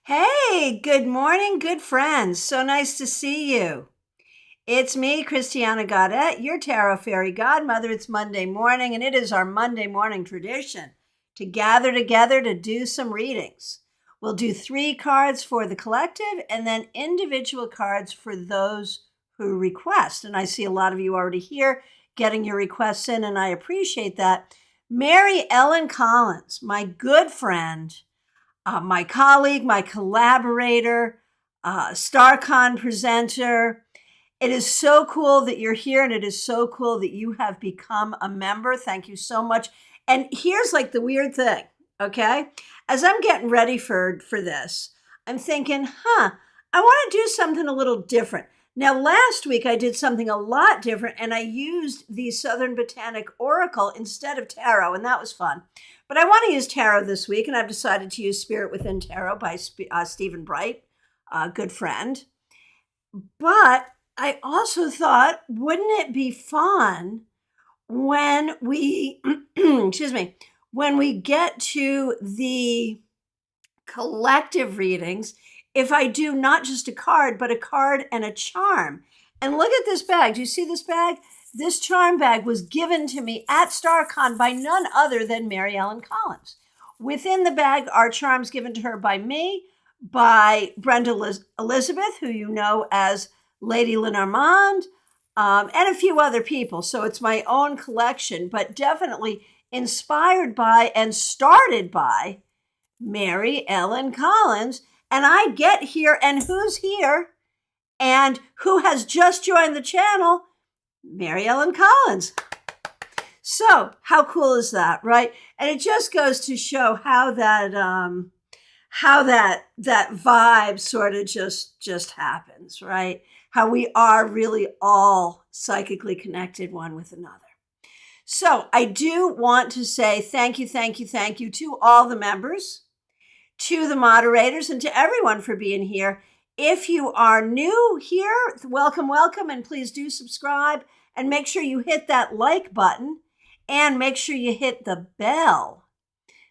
Hey, good morning, good friends. So nice to see you. It's me, Christiana Gaudet, your tarot fairy godmother. It's Monday morning, and it is our Monday morning tradition to gather together to do some readings. We'll do 3 cards for the collective and then individual cards for those who request. And I see a lot of you already here getting your requests in, and I appreciate that. Mary Ellen Collins, my good friend, my colleague, my collaborator, StarCon presenter. It is so cool that you're here, and it is so cool that you have become a member. Thank you so much. And here's like the weird thing, okay? As I'm getting ready for this, I'm thinking, I want to do something a little different. Now, last week I did something a lot different, and I used the Southern Botanic Oracle instead of tarot, and that was fun. But I want to use tarot this week, and I've decided to use Spirit Within Tarot by Stephen Bright, a good friend. But I also thought, wouldn't it be fun when we, excuse me, when we get to the collective readings, if I do not just a card, but a card and a charm. And look at this bag. Do you see this bag? This charm bag was given to me at StarCon by none other than Mary Ellen Collins. Within the bag are charms given to her by me, by Brenda Elizabeth, who you know as Lady Lenormand, and a few other people. So it's my own collection, but definitely inspired by and started by Mary Ellen Collins. And I get here, and who's here? And who has just joined the channel? Mary Ellen Collins. So how cool is that, right? And it just goes to show how that vibe sort of just happens, right? How we are really all psychically connected one with another. So I do want to say thank you to all the members, to the moderators, and to everyone for being here. If you are new here, welcome, and please do subscribe and make sure you hit that like button and make sure you hit the bell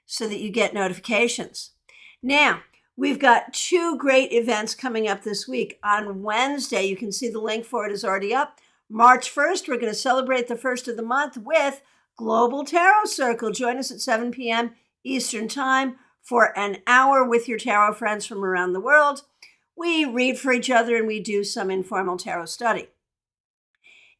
so that you get notifications. Now, we've got 2 great events coming up this week. On Wednesday, you can see the link for it is already up. March 1st, we're going to celebrate the first of the month with Global Tarot Circle. Join us at 7 p.m. Eastern Time for an hour with your tarot friends from around the world. We read for each other and we do some informal tarot study.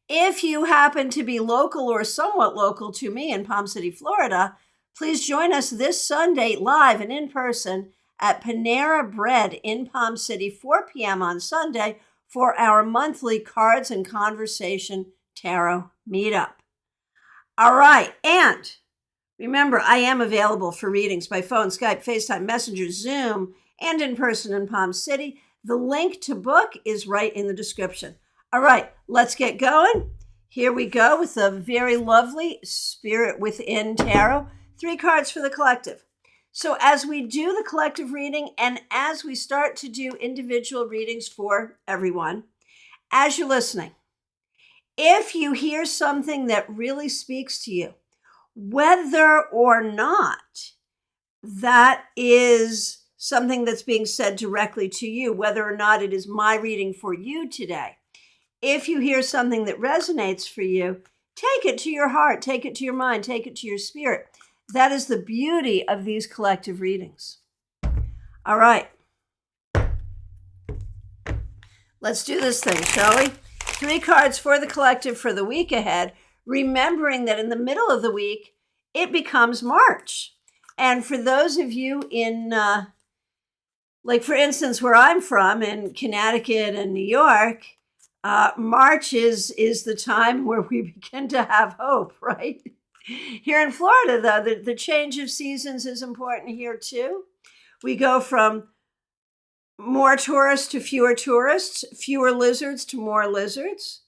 If you happen to be local or somewhat local to me in Palm City, Florida, please join us this Sunday live and in person at Panera Bread in Palm City, 4 p.m. on Sunday for our monthly Cards and Conversation Tarot Meetup. All right, and remember, I am available for readings by phone, Skype, FaceTime, Messenger, Zoom, and in person in Palm City. The link to book is right in the description. All right, let's get going. Here we go with a very lovely Spirit Within Tarot. 3 cards for the collective. So as we do the collective reading and as we start to do individual readings for everyone, as you're listening, if you hear something that really speaks to you, whether or not that is something that's being said directly to you, whether or not it is my reading for you today, if you hear something that resonates for you, take it to your heart, take it to your mind, take it to your spirit. That is the beauty of these collective readings. All right. Let's do this thing, shall we? 3 cards for the collective for the week ahead, remembering that in the middle of the week, it becomes March. And for those of you in, like for instance, where I'm from in Connecticut and New York, March is the time where we begin to have hope, right? Here in Florida, though, the change of seasons is important here too. We go from more tourists to fewer tourists, fewer lizards to more lizards,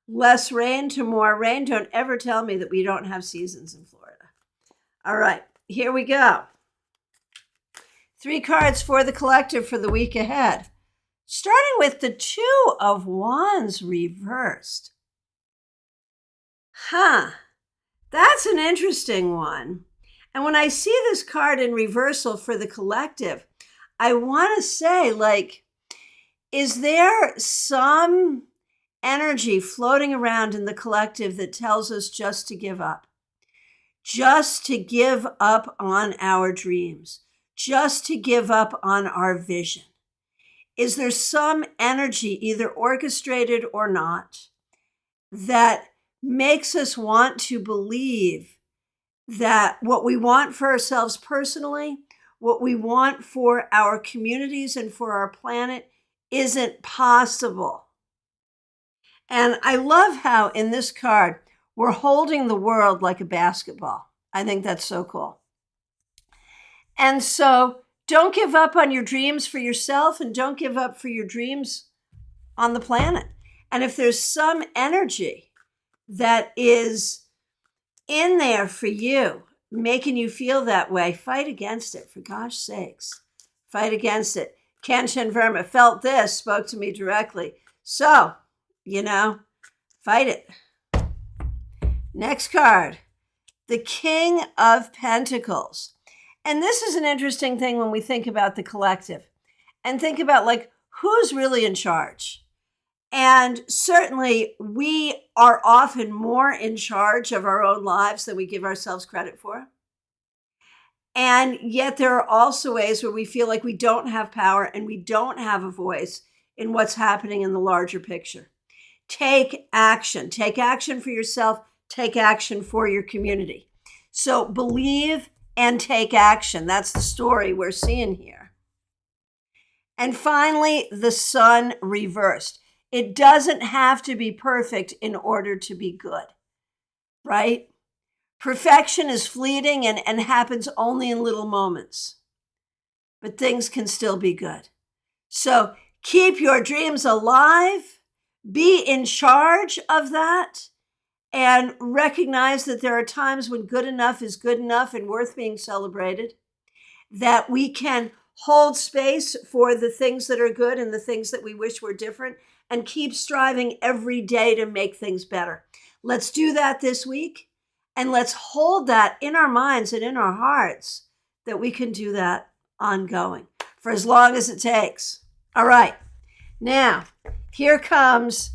less rain to more rain. Don't ever tell me that we don't have seasons in Florida. All right, here we go. 3 cards for the collective for the week ahead. Starting with the 2 of Wands reversed. That's an interesting one. And when I see this card in reversal for the collective, I want to say, like, is there some energy floating around in the collective that tells us just to give up? Just to give up on our dreams, just to give up on our vision. Is there some energy, either orchestrated or not, that makes us want to believe that what we want for ourselves personally, what we want for our communities and for our planet isn't possible? And I love how in this card, we're holding the world like a basketball. I think that's so cool. And so don't give up on your dreams for yourself, and don't give up for your dreams on the planet. And if there's some energy that is in there for you, making you feel that way, fight against it, for gosh sakes. Fight against it. Kenshin Verma felt this, spoke to me directly. So, fight it. Next card, the King of Pentacles. And this is an interesting thing when we think about the collective and think about, like, who's really in charge? And certainly we are often more in charge of our own lives than we give ourselves credit for. And yet there are also ways where we feel like we don't have power and we don't have a voice in what's happening in the larger picture. Take action. Take action for yourself. Take action for your community. So believe and take action. That's the story we're seeing here. And finally, the Sun reversed. It doesn't have to be perfect in order to be good, right? Perfection is fleeting and happens only in little moments. But things can still be good. So keep your dreams alive. Be in charge of that. And recognize that there are times when good enough is good enough and worth being celebrated. That we can hold space for the things that are good and the things that we wish were different, and keep striving every day to make things better. Let's do that this week. And let's hold that in our minds and in our hearts, that we can do that ongoing for as long as it takes. All right. Now, here comes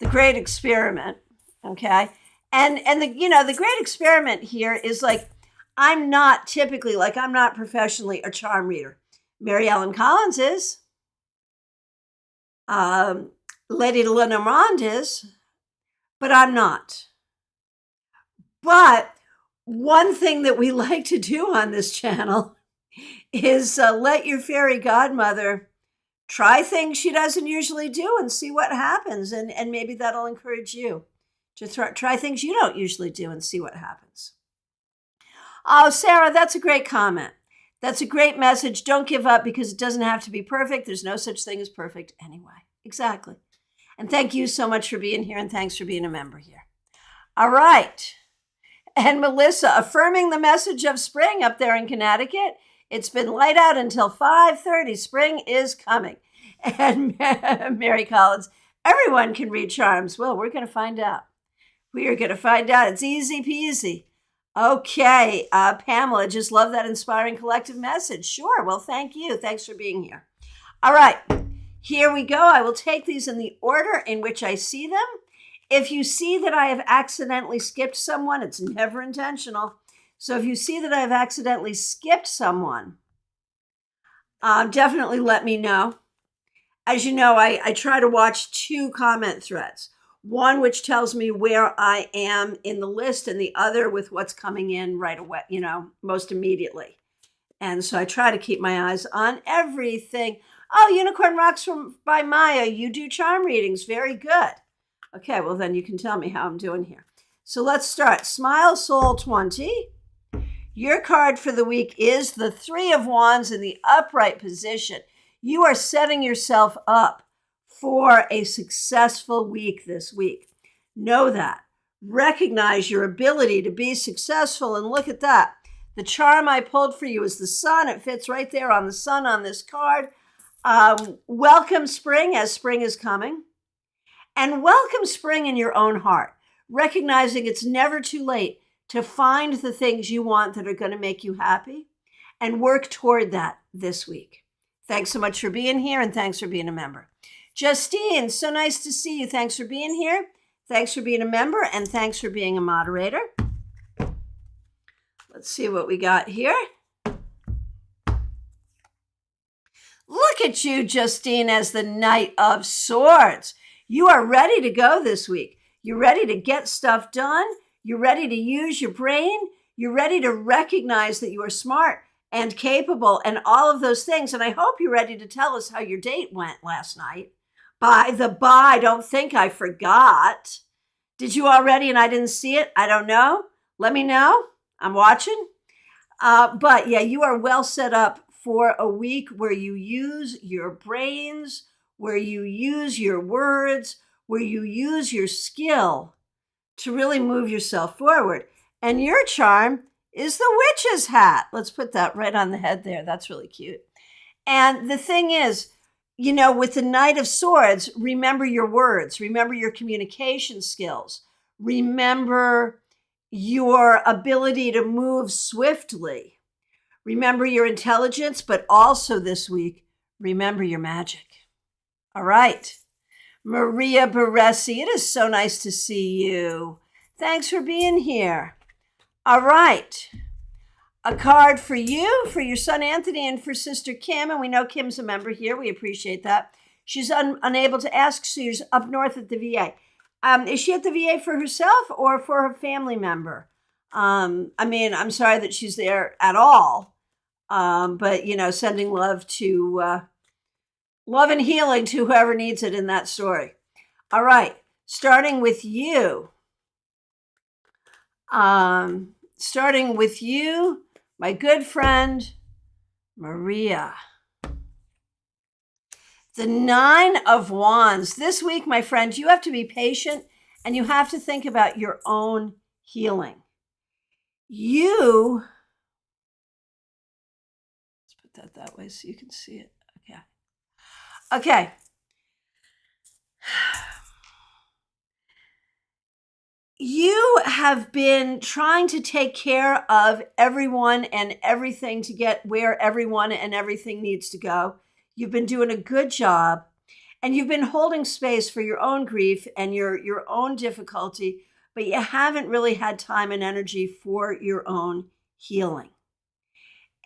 the great experiment. Okay. And the great experiment here is, like, I'm not professionally a charm reader. Mary Ellen Collins is. Lady Lenormand is. But I'm not. But one thing that we like to do on this channel is let your fairy godmother try things she doesn't usually do and see what happens. And maybe that'll encourage you to try things you don't usually do and see what happens. Oh, Sarah, that's a great comment. That's a great message. Don't give up, because it doesn't have to be perfect. There's no such thing as perfect anyway. Exactly. And thank you so much for being here, and thanks for being a member here. All right. And Melissa, affirming the message of spring up there in Connecticut. It's been light out until 5:30. Spring is coming. And Mary Collins, everyone can read charms. Well, we're going to find out. We are going to find out. It's easy peasy. Okay, Pamela, just love that inspiring collective message. Sure, well, thank you. Thanks for being here. All right, here we go. I will take these in the order in which I see them. If you see that I have accidentally skipped someone, it's never intentional. So if you see that I've accidentally skipped someone, definitely let me know. As you know, I try to watch 2 comment threads. One which tells me where I am in the list, and the other with what's coming in right away, most immediately. And so I try to keep my eyes on everything. Oh, Unicorn Rocks by Maya. You do charm readings. Very good. Okay, well, then you can tell me how I'm doing here. So let's start. Smile Soul 20. Your card for the week is the 3 of Wands in the upright position. You are setting yourself up for a successful week this week. Know that. Recognize your ability to be successful, and look at that. The charm I pulled for you is the sun. It fits right there on the sun on this card. Welcome spring, as spring is coming. And welcome spring in your own heart, recognizing it's never too late to find the things you want that are going to make you happy, and work toward that this week. Thanks so much for being here, and thanks for being a member. Justine, so nice to see you. Thanks for being here. Thanks for being a member, and thanks for being a moderator. Let's see what we got here. Look at you, Justine, as the Knight of Swords. You are ready to go this week. You're ready to get stuff done. You're ready to use your brain. You're ready to recognize that you are smart and capable and all of those things. And I hope you're ready to tell us how your date went last night. By the by, don't think I forgot. Did you already and I didn't see it? I don't know. Let me know. I'm watching. But yeah, you are well set up for a week where you use your brains, where you use your words, where you use your skill to really move yourself forward. And your charm is the witch's hat. Let's put that right on the head there. That's really cute. And the thing is, you know, with the Knight of Swords, remember your words, remember your communication skills, remember your ability to move swiftly, remember your intelligence, but also this week, remember your magic. All right. Maria Baresi, it is so nice to see you. Thanks for being here. All right. A card for you, for your son Anthony, and for Sister Kim. And we know Kim's a member here. We appreciate that. She's unable to ask, so she's up north at the VA. Is she at the VA for herself or for her family member? I'm sorry that she's there at all. But, you know, sending love to love and healing to whoever needs it in that story. All right. Starting with you, my good friend, Maria. The 9 of Wands. This week, my friend, you have to be patient and you have to think about your own healing. Let's put that way so you can see it. Okay. You have been trying to take care of everyone and everything to get where everyone and everything needs to go. You've been doing a good job, and you've been holding space for your own grief and your own difficulty, but you haven't really had time and energy for your own healing.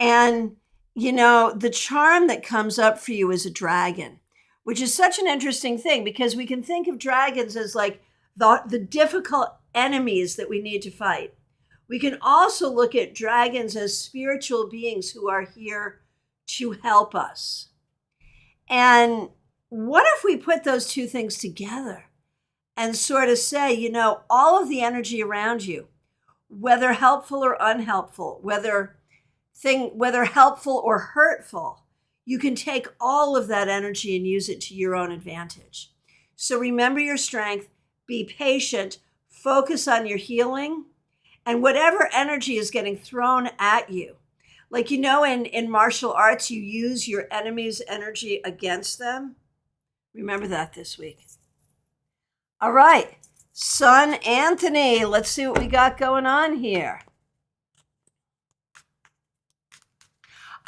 And, you know, the charm that comes up for you is a dragon, which is such an interesting thing because we can think of dragons as like the difficult enemies that we need to fight. We can also look at dragons as spiritual beings who are here to help us. And what if we put those two things together and sort of say, you know, all of the energy around you, whether helpful or unhelpful, whether helpful or hurtful, you can take all of that energy and use it to your own advantage. So remember your strength, be patient, focus on your healing, and whatever energy is getting thrown at you. Like, you know, in martial arts, you use your enemy's energy against them. Remember that this week. All right, son Anthony, let's see what we got going on here.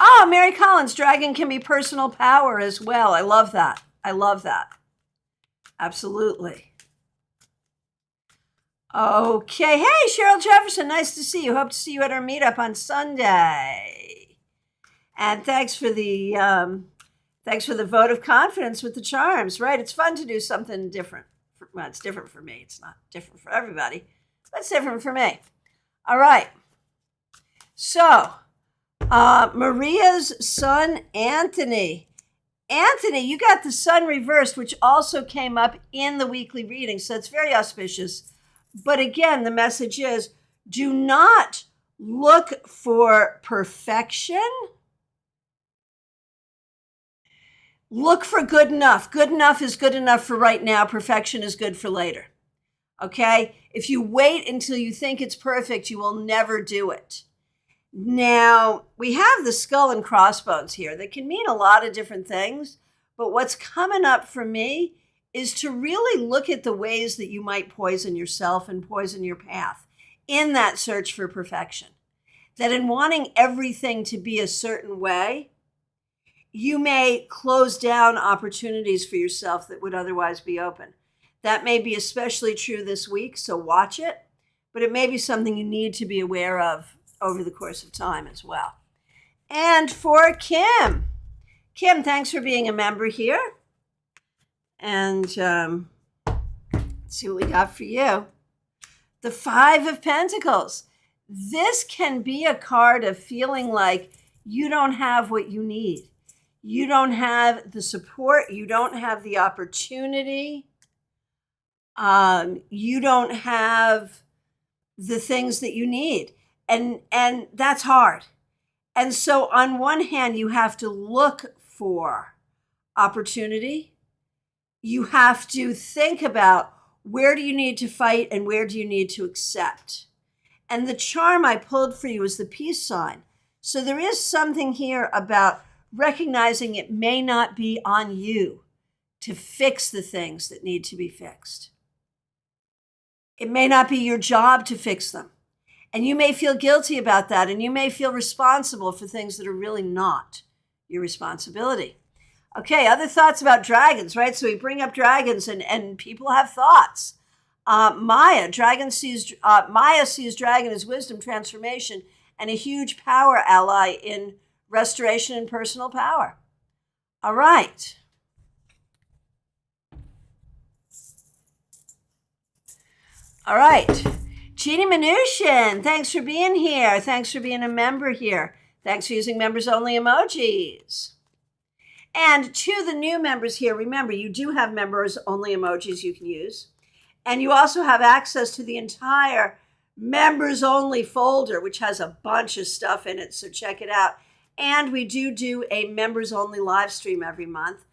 Oh, Mary Collins, dragon can be personal power as well. I love that. Absolutely. Okay. Hey, Cheryl Jefferson, nice to see you. Hope to see you at our meetup on Sunday. And thanks for the vote of confidence with the charms, right? It's fun to do something different. Well, it's different for me. It's not different for everybody, but it's different for me. All right. So, Maria's son, Anthony. Anthony, you got the sun reversed, which also came up in the weekly reading. So it's very auspicious. But again, the message is, do not look for perfection. Look for good enough. Good enough is good enough for right now. Perfection is good for later. Okay? If you wait until you think it's perfect, you will never do it. Now, we have the skull and crossbones here. That can mean a lot of different things. But what's coming up for me is to really look at the ways that you might poison yourself and poison your path in that search for perfection. That in wanting everything to be a certain way, you may close down opportunities for yourself that would otherwise be open. That may be especially true this week, so watch it, but it may be something you need to be aware of over the course of time as well. And for Kim, thanks for being a member here. And let's see what we got for you. The Five of Pentacles. This can be a card of feeling like you don't have what you need. You don't have the support. You don't have the opportunity. You don't have the things that you need. And that's hard. And so on one hand, you have to look for opportunity. You have to think about where do you need to fight and where do you need to accept. And the charm I pulled for you is the peace sign. So there is something here about recognizing it may not be on you to fix the things that need to be fixed. It may not be your job to fix them. And you may feel guilty about that, and you may feel responsible for things that are really not your responsibility. Okay, other thoughts about dragons, right? So we bring up dragons, and people have thoughts. Maya sees dragon as wisdom, transformation, and a huge power ally in restoration and personal power. All right. All right. Jeannie Mnuchin, thanks for being here. Thanks for being a member here. Thanks for using members only emojis. And to the new members here, remember, you do have members only emojis you can use. And you also have access to the entire members only folder, which has a bunch of stuff in it. So check it out. And we do a members only live stream every month.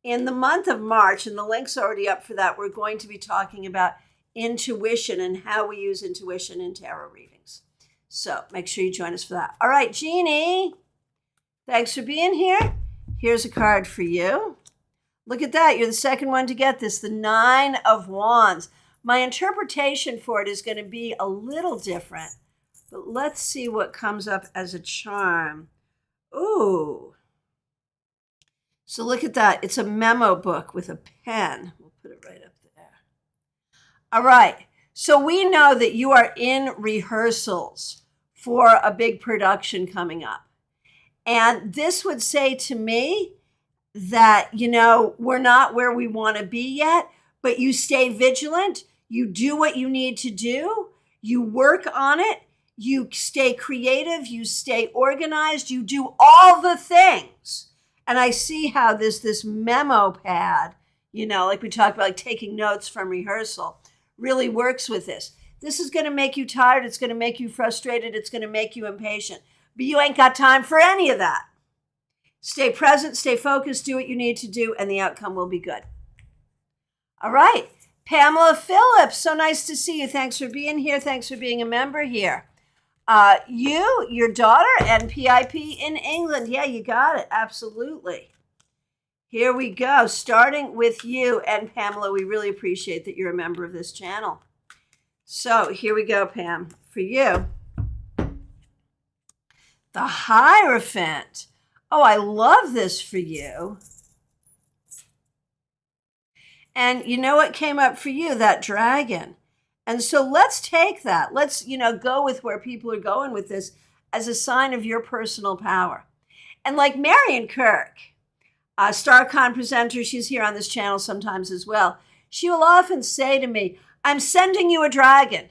In the month of March, and the link's already up for that, we're going to be talking about intuition and how we use intuition in tarot readings. So make sure you join us for that. All right, Jeannie, thanks for being here. Here's a card for you. Look at that. You're the second one to get this, the Nine of Wands. My interpretation for it is going to be a little different, but let's see what comes up as a charm. Ooh. So look at that. It's a memo book with a pen. We'll put it right up there. All right. So we know that you are in rehearsals for a big production coming up. And this would say to me that, we're not where we want to be yet, but you stay vigilant. You do what you need to do. You work on it. You stay creative. You stay organized. You do all the things. And I see how this memo pad, like we talked about, like taking notes from rehearsal, really works with this. This is going to make you tired. It's going to make you frustrated. It's going to make you impatient. But you ain't got time for any of that. Stay present, stay focused, do what you need to do, and the outcome will be good. All right. Pamela Phillips, so nice to see you. Thanks for being here. Thanks for being a member here. Your daughter, and PIP in England. Yeah, you got it. Absolutely. Here we go. Starting with you. And Pamela, we really appreciate that you're a member of this channel. So here we go, Pam. For you, the Hierophant. Oh, I love this for you. And you know what came up for you? That dragon. And so let's take that. Let's, go with where people are going with this as a sign of your personal power. And like Marion Kirk, a StarCon presenter, she's here on this channel sometimes as well. She will often say to me, I'm sending you a dragon,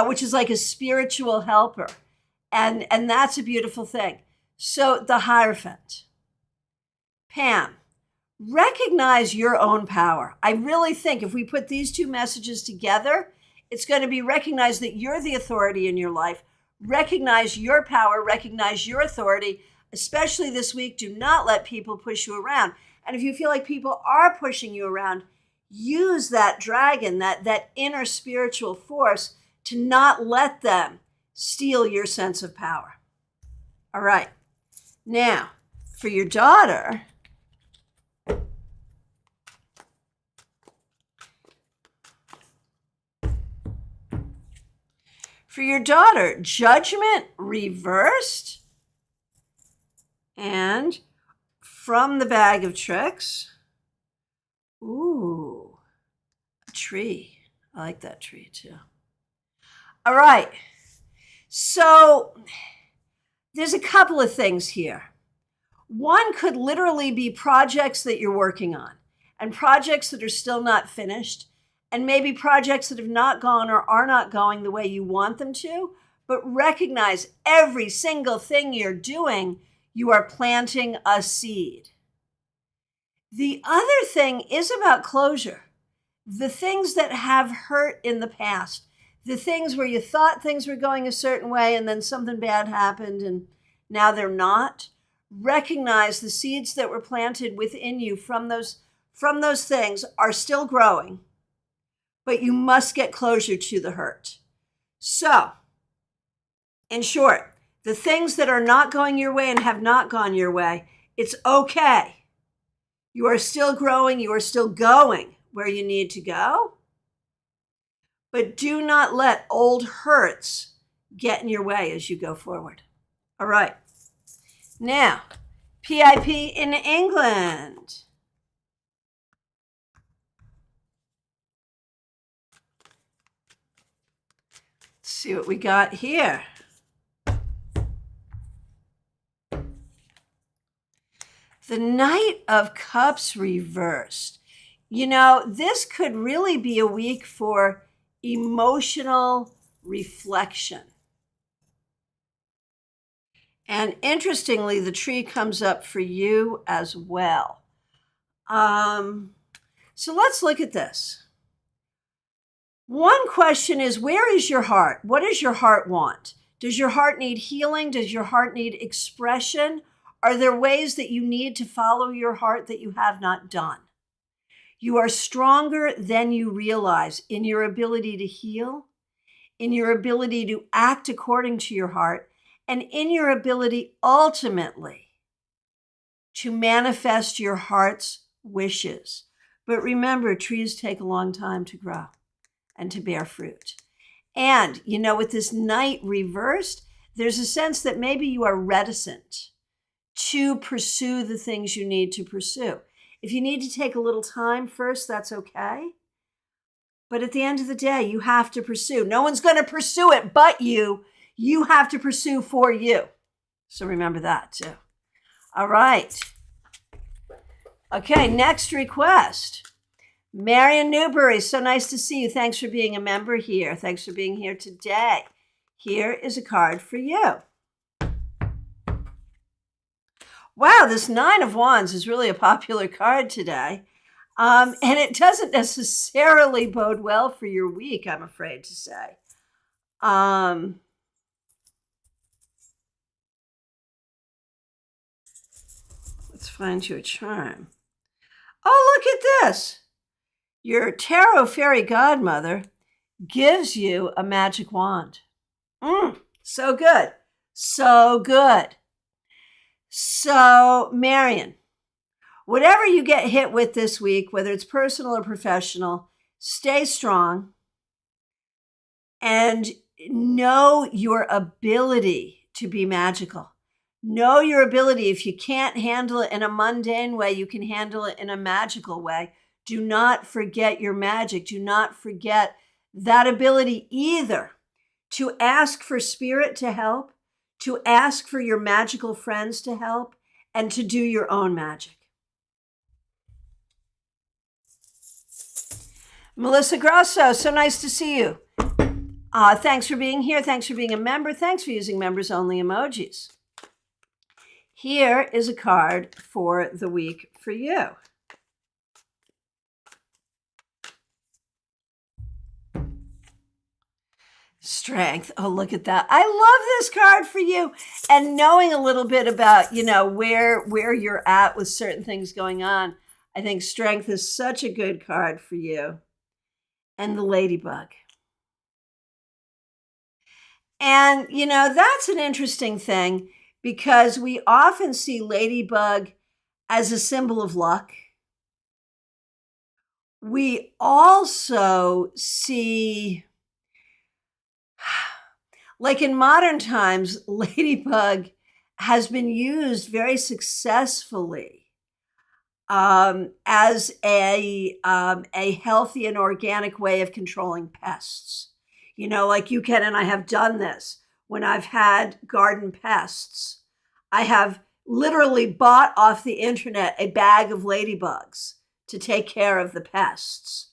which is like a spiritual helper. And that's a beautiful thing. So the Hierophant. Pam, recognize your own power. I really think if we put these two messages together, it's going to be recognize that you're the authority in your life. Recognize your power, recognize your authority, especially this week. Do not let people push you around. And if you feel like people are pushing you around, use that dragon, that inner spiritual force to not let them steal your sense of power. All right. Now, for your daughter, Judgment reversed. And from the bag of tricks. Ooh, a tree. I like that tree too. All right. So there's a couple of things here. One could literally be projects that you're working on and projects that are still not finished, and maybe projects that have not gone or are not going the way you want them to, but recognize every single thing you're doing, you are planting a seed. The other thing is about closure. The things that have hurt in the past, the things where you thought things were going a certain way and then something bad happened and now they're not. Recognize the seeds that were planted within you from those things are still growing, but you must get closure to the hurt. So, in short, the things that are not going your way and have not gone your way, it's okay. You are still growing. You are still going where you need to go. But do not let old hurts get in your way as you go forward. All right. Now, PIP in England. Let's see what we got here. The Knight of Cups reversed. You know, this could really be a week for emotional reflection. And interestingly, the tree comes up for you as well. So let's look at this. One question is, where is your heart? What does your heart want? Does your heart need healing? Does your heart need expression? Are there ways that you need to follow your heart that you have not done? You are stronger than you realize in your ability to heal, in your ability to act according to your heart, and in your ability ultimately to manifest your heart's wishes. But remember, trees take a long time to grow and to bear fruit. And, you know, with this Knight reversed, there's a sense that maybe you are reticent to pursue the things you need to pursue. If you need to take a little time first, that's okay. But at the end of the day, you have to pursue. No one's going to pursue it but you. You have to pursue for you. So remember that too. All right. Okay, next request. Marion Newbury, so nice to see you. Thanks for being a member here. Thanks for being here today. Here is a card for you. Wow, this 9 of Wands is really a popular card today. And it doesn't necessarily bode well for your week, I'm afraid to say. Let's find you a charm. Oh, look at this. Your tarot fairy godmother gives you a magic wand. So good. So good. So, Marion, whatever you get hit with this week, whether it's personal or professional, stay strong and know your ability to be magical. Know your ability. If you can't handle it in a mundane way, you can handle it in a magical way. Do not forget your magic. Do not forget that ability either to ask for spirit to help, to ask for your magical friends to help, and to do your own magic. Melissa Grosso, so nice to see you. Thanks for being here. Thanks for being a member. Thanks for using members only emojis. Here is a card for the week for you. Strength. Oh, look at that. I love this card for you. And knowing a little bit about, you know, where you're at with certain things going on, I think strength is such a good card for you. And the ladybug. And, you know, that's an interesting thing because we often see ladybug as a symbol of luck. We also see, like in modern times, ladybug has been used very successfully as a healthy and organic way of controlling pests. Like you, Ken, and I have done this when I've had garden pests. I have literally bought off the internet a bag of ladybugs to take care of the pests.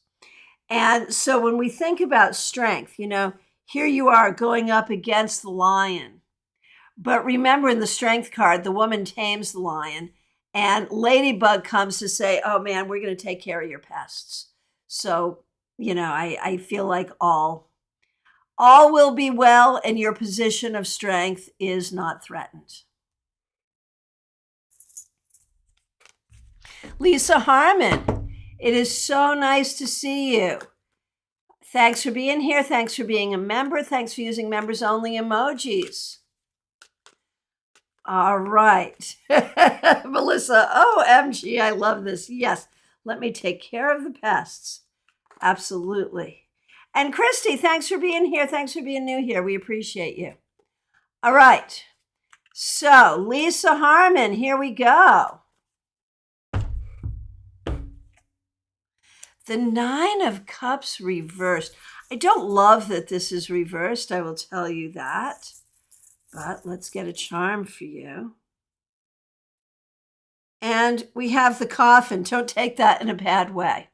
And so when we think about strength, here you are going up against the lion. But remember, in the strength card, the woman tames the lion, and Ladybug comes to say, oh man, we're going to take care of your pests. So, I feel like all will be well, and your position of strength is not threatened. Lisa Harmon, it is so nice to see you. Thanks for being here. Thanks for being a member. Thanks for using members only emojis. All right. Melissa, OMG, I love this. Yes, let me take care of the pests. Absolutely. And Christy, thanks for being here. Thanks for being new here. We appreciate you. All right. So, Lisa Harmon, here we go. The 9 of Cups reversed. I don't love that this is reversed, I will tell you that. But let's get a charm for you. And we have the coffin. Don't take that in a bad way.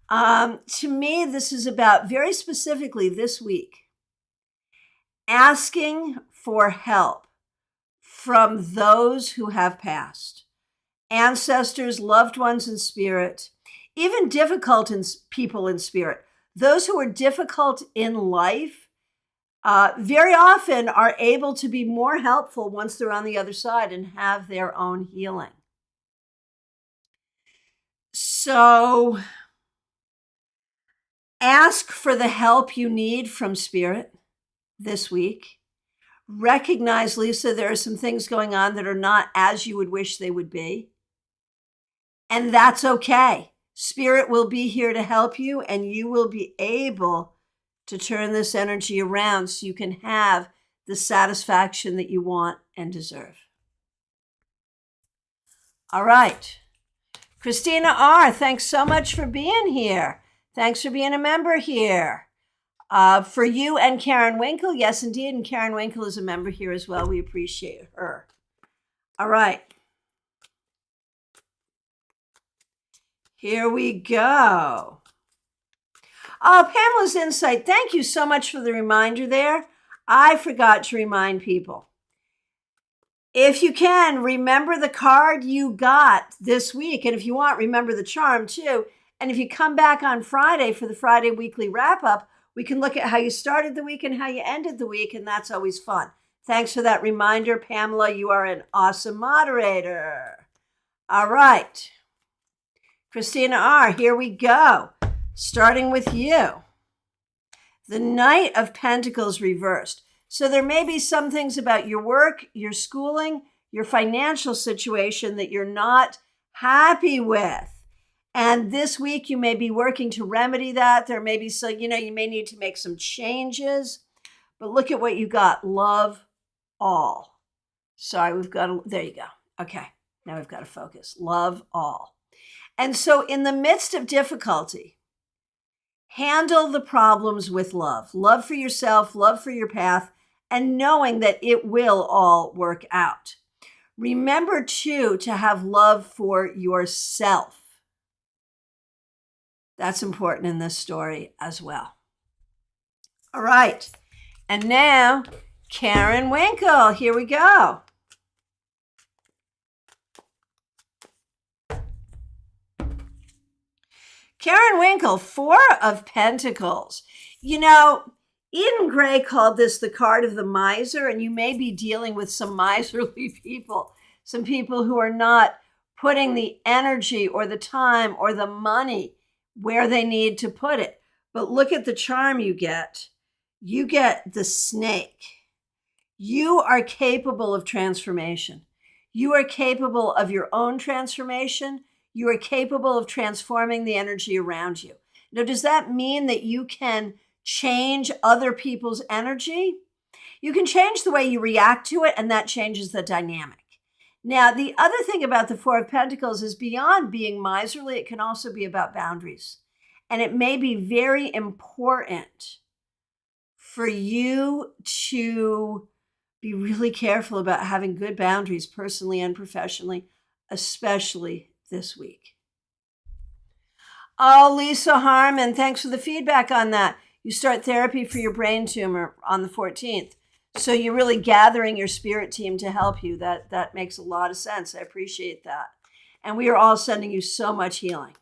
To me, this is about, very specifically this week, asking for help from those who have passed. Ancestors, loved ones in spirit, even difficult people in spirit. Those who are difficult in life very often are able to be more helpful once they're on the other side and have their own healing. So ask for the help you need from spirit this week. Recognize, Lisa, there are some things going on that are not as you would wish they would be. And that's okay. Spirit will be here to help you, and you will be able to turn this energy around so you can have the satisfaction that you want and deserve. All right. Christina R., thanks so much for being here. Thanks for being a member here. For you and Karen Winkle, yes, indeed, and Karen Winkle is a member here as well. We appreciate her. All right. Here we go. Oh, Pamela's Insight, thank you so much for the reminder there. I forgot to remind people. If you can, remember the card you got this week. And if you want, remember the charm too. And if you come back on Friday for the Friday weekly wrap-up, we can look at how you started the week and how you ended the week, and that's always fun. Thanks for that reminder, Pamela. You are an awesome moderator. All right. Christina R., here we go. Starting with you. The Knight of Pentacles reversed. So there may be some things about your work, your schooling, your financial situation that you're not happy with. And this week you may be working to remedy that. There may be some, you may need to make some changes. But look at what you got. Love all. Sorry, there you go. Okay, now we've got to focus. Love all. And so in the midst of difficulty, handle the problems with love. Love for yourself, love for your path, and knowing that it will all work out. Remember, too, to have love for yourself. That's important in this story as well. All right. And now, Karen Winkle. Here we go. Karen Winkle, 4 of Pentacles. Eden Gray called this the card of the miser, and you may be dealing with some miserly people, some people who are not putting the energy or the time or the money where they need to put it. But look at the charm you get. You get the snake. You are capable of transformation. You are capable of your own transformation. You are capable of transforming the energy around you. Now, does that mean that you can change other people's energy? You can change the way you react to it, and that changes the dynamic. Now, the other thing about the Four of Pentacles is beyond being miserly, it can also be about boundaries. And it may be very important for you to be really careful about having good boundaries personally and professionally, especially this week. Oh, Lisa Harmon, thanks for the feedback on that. You start therapy for your brain tumor on the 14th. So you're really gathering your spirit team to help you. That makes a lot of sense. I appreciate that. And we are all sending you so much healing.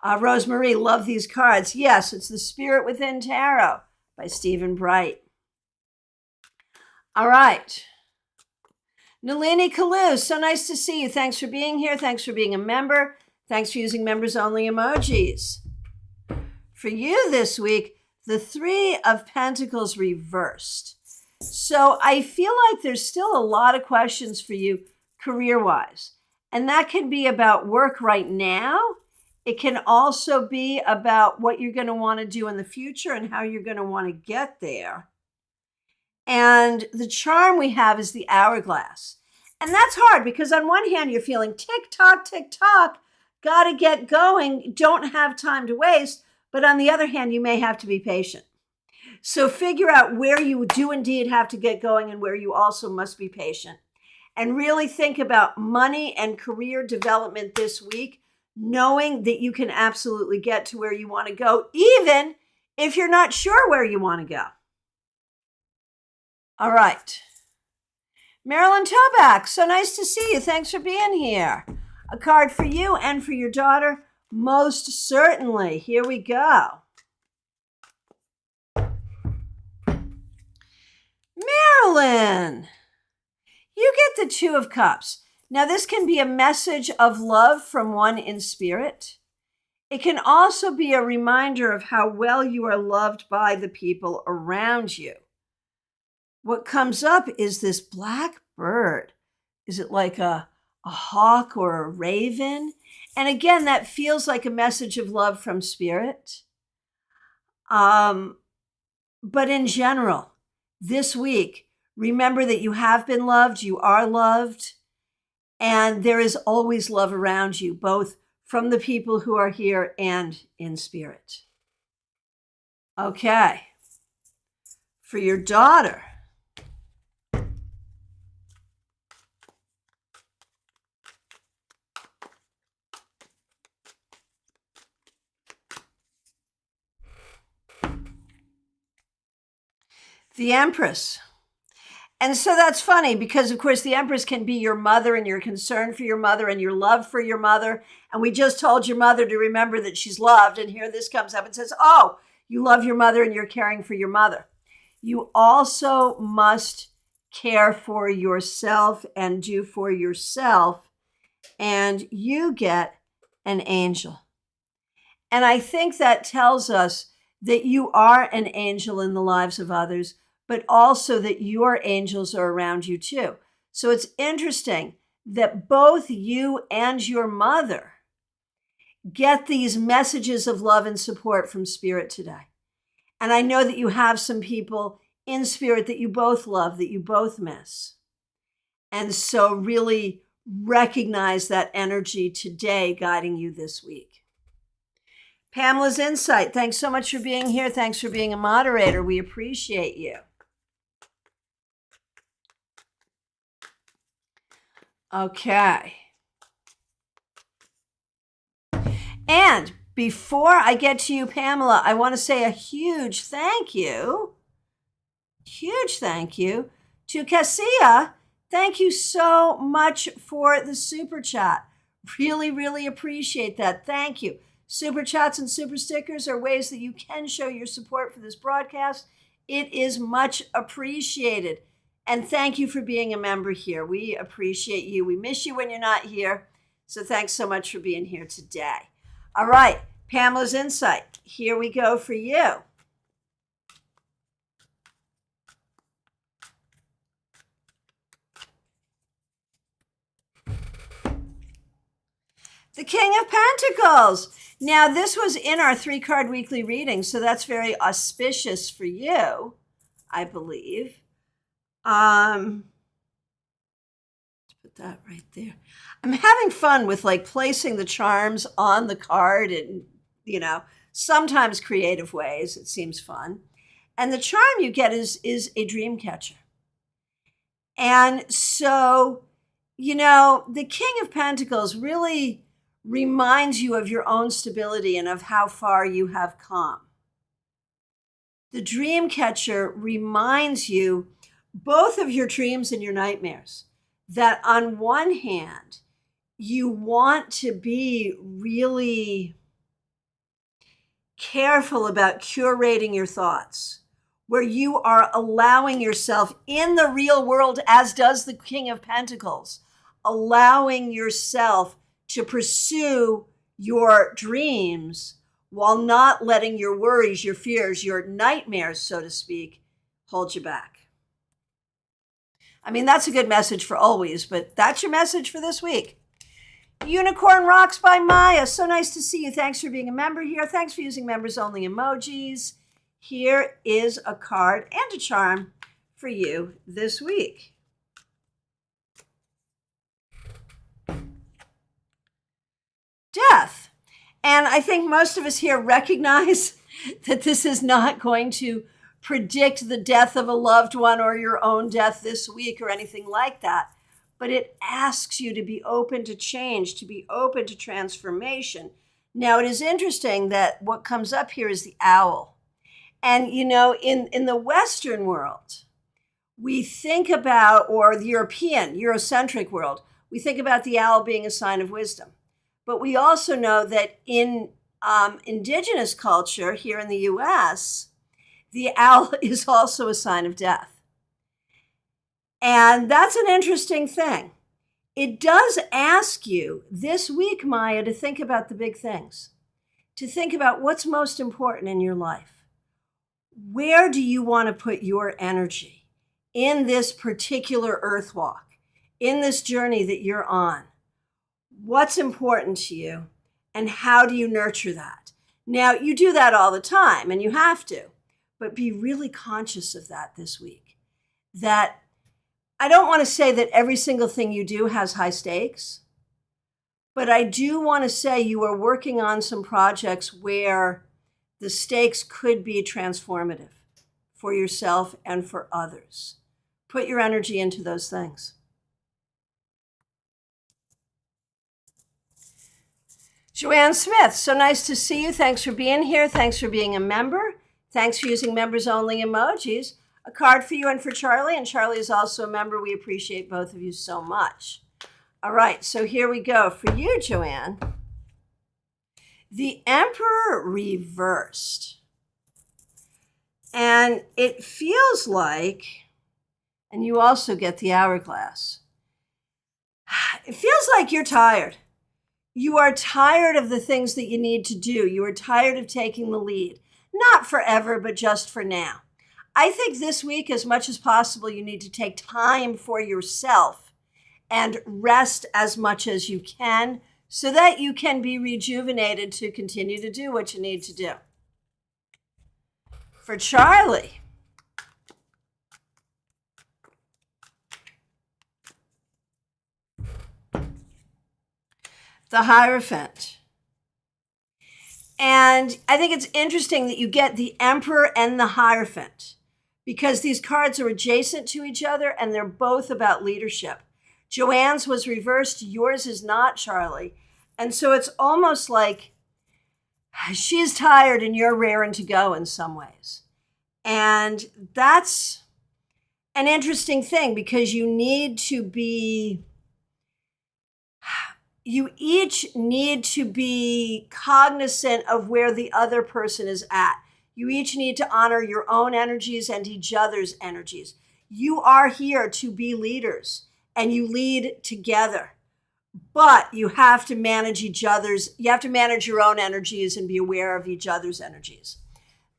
Rosemarie, love these cards. Yes, it's the Spirit Within Tarot by Stephen Bright. All right. Nalini Kalu, so nice to see you. Thanks for being here. Thanks for being a member. Thanks for using members only emojis. For you this week, the Three of Pentacles reversed. So I feel like there's still a lot of questions for you career-wise. And that can be about work right now. It can also be about what you're going to want to do in the future and how you're going to want to get there. And the charm we have is the hourglass. And that's hard because on one hand, you're feeling tick tock, got to get going, don't have time to waste. But on the other hand, you may have to be patient. So figure out where you do indeed have to get going and where you also must be patient. And really think about money and career development this week, knowing that you can absolutely get to where you want to go, even if you're not sure where you want to go. All right. Marilyn Toback, so nice to see you. Thanks for being here. A card for you and for your daughter. Most certainly. Here we go. Marilyn, you get the Two of Cups. Now, this can be a message of love from one in spirit. It can also be a reminder of how well you are loved by the people around you. What comes up is this black bird. Is it like a hawk or a raven? And again, that feels like a message of love from spirit. But in general, this week, remember that you have been loved, you are loved, and there is always love around you, both from the people who are here and in spirit. Okay. For your daughter, the Empress. And so that's funny because, of course, the Empress can be your mother and your concern for your mother and your love for your mother. And we just told your mother to remember that she's loved. And here this comes up and says, oh, you love your mother and you're caring for your mother. You also must care for yourself and do for yourself. And you get an angel. And I think that tells us that you are an angel in the lives of others, but also that your angels are around you too. So it's interesting that both you and your mother get these messages of love and support from spirit today. And I know that you have some people in spirit that you both love, that you both miss. And so really recognize that energy today guiding you this week. Pamela's Insight, thanks so much for being here. Thanks for being a moderator. We appreciate you. Okay. And before I get to you, Pamela, I want to say a huge thank you to Cassia. Thank you so much for the super chat. Really, really appreciate that. Thank you. Super chats and super stickers are ways that you can show your support for this broadcast. It is much appreciated. And thank you for being a member here. We appreciate you. We miss you when you're not here. So thanks so much for being here today. All right, Pamela's Insight. Here we go for you. The King of Pentacles. Now, this was in our 3-card weekly reading, so that's very auspicious for you, I believe. Put put that right there. I'm having fun with like placing the charms on the card in, sometimes creative ways. It seems fun. And the charm you get is a dream catcher. And so, the King of Pentacles really reminds you of your own stability and of how far you have come. The dream catcher reminds you both of your dreams and your nightmares. That on one hand, you want to be really careful about curating your thoughts, where you are allowing yourself in the real world, as does the King of Pentacles, allowing yourself to pursue your dreams while not letting your worries, your fears, your nightmares, so to speak, hold you back. I mean, that's a good message for always, but that's your message for this week. Unicorn Rocks by Maya. So nice to see you. Thanks for being a member here. Thanks for using members only emojis. Here is a card and a charm for you this week. Death. And I think most of us here recognize that this is not going to predict the death of a loved one or your own death this week or anything like that. But it asks you to be open to change, to be open to transformation. Now, it is interesting that what comes up here is the owl. And, in the Western world, we think about, or the Eurocentric world, we think about the owl being a sign of wisdom. But we also know that in indigenous culture here in the U.S., the owl is also a sign of death. And that's an interesting thing. It does ask you this week, Maya, to think about the big things, to think about what's most important in your life. Where do you want to put your energy in this particular earth walk, in this journey that you're on? What's important to you, and how do you nurture that? Now, you do that all the time, and you have to. But be really conscious of that this week. That I don't want to say that every single thing you do has high stakes, but I do want to say you are working on some projects where the stakes could be transformative for yourself and for others. Put your energy into those things. Joanne Smith, so nice to see you. Thanks for being here. Thanks for being a member. Thanks for using members only emojis. A card for you and for Charlie. And Charlie is also a member. We appreciate both of you so much. All right, so here we go. For you, Joanne, the Emperor reversed. And it feels like, and you also get the hourglass, it feels like you're tired. You are tired of the things that you need to do. You are tired of taking the lead. Not forever, but just for now. I think this week, as much as possible, you need to take time for yourself and rest as much as you can so that you can be rejuvenated to continue to do what you need to do. For Charlie, the Hierophant. And I think it's interesting that you get the Emperor and the Hierophant because these cards are adjacent to each other and they're both about leadership. Joanne's was reversed. Yours is not, Charlie. And so it's almost like she's tired and you're raring to go in some ways. And that's an interesting thing because you each need to be cognizant of where the other person is at. You each need to honor your own energies and each other's energies. You are here to be leaders and you lead together, but you have to manage you have to manage your own energies and be aware of each other's energies.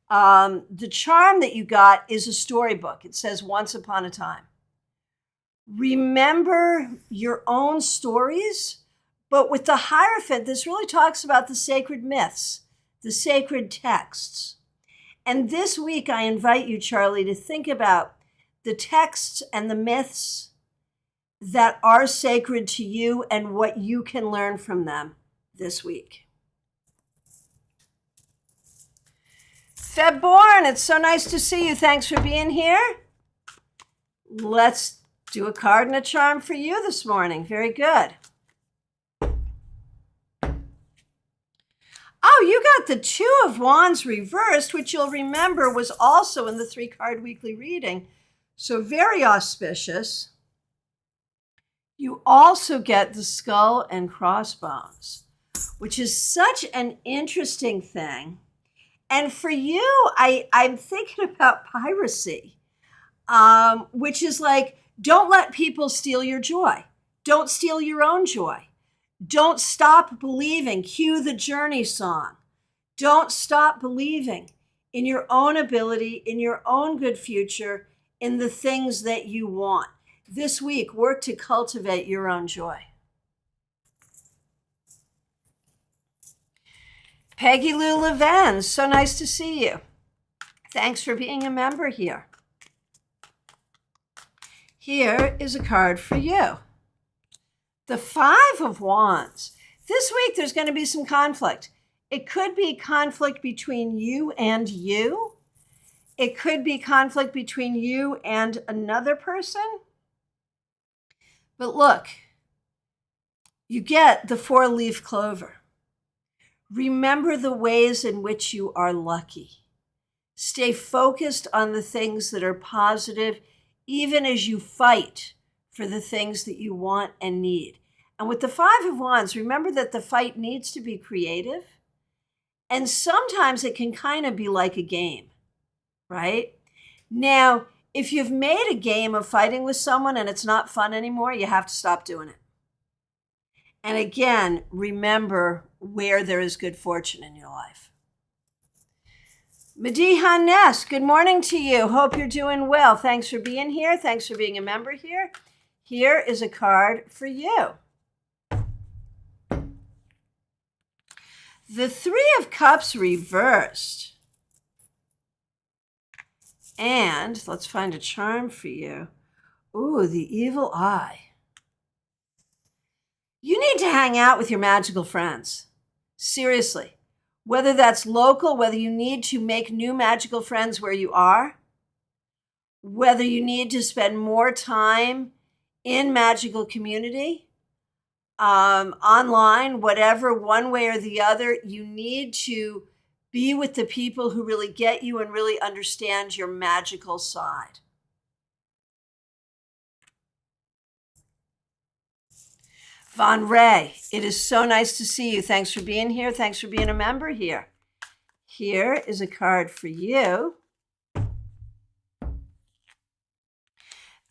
The charm that you got is a storybook. It says, Once Upon a Time. Remember your own stories, but with the Hierophant, this really talks about the sacred myths, the sacred texts. And this week, I invite you, Charlie, to think about the texts and the myths that are sacred to you and what you can learn from them this week. Febborn, it's so nice to see you. Thanks for being here. Let's do a card and a charm for you this morning. Very good. Oh, you got the Two of Wands reversed, which you'll remember was also in the 3-card weekly reading. So very auspicious. You also get the Skull and Crossbones, which is such an interesting thing. And for you, I'm thinking about piracy, which is like, don't let people steal your joy. Don't steal your own joy. Don't stop believing. Cue the Journey song. Don't stop believing in your own ability, in your own good future, in the things that you want. This week, work to cultivate your own joy. Peggy Lou Levin, so nice to see you. Thanks for being a member here. Here is a card for you. The Five of Wands. This week, there's going to be some conflict. It could be conflict between you and you. It could be conflict between you and another person. But look, you get the 4-leaf clover. Remember the ways in which you are lucky. Stay focused on the things that are positive, even as you fight for the things that you want and need. And with the Five of Wands, remember that the fight needs to be creative. And sometimes it can kind of be like a game, right? Now, if you've made a game of fighting with someone and it's not fun anymore, you have to stop doing it. And again, remember where there is good fortune in your life. Mediha Ness, good morning to you. Hope you're doing well. Thanks for being here. Thanks for being a member here. Here is a card for you. The Three of Cups reversed. And let's find a charm for you. Ooh, the Evil Eye. You need to hang out with your magical friends. Seriously. Whether that's local, whether you need to make new magical friends where you are, whether you need to spend more time in magical community, online, whatever, one way or the other, you need to be with the people who really get you and really understand your magical side. Von Ray, it is so nice to see you. Thanks for being here. Thanks for being a member here. Here is a card for you.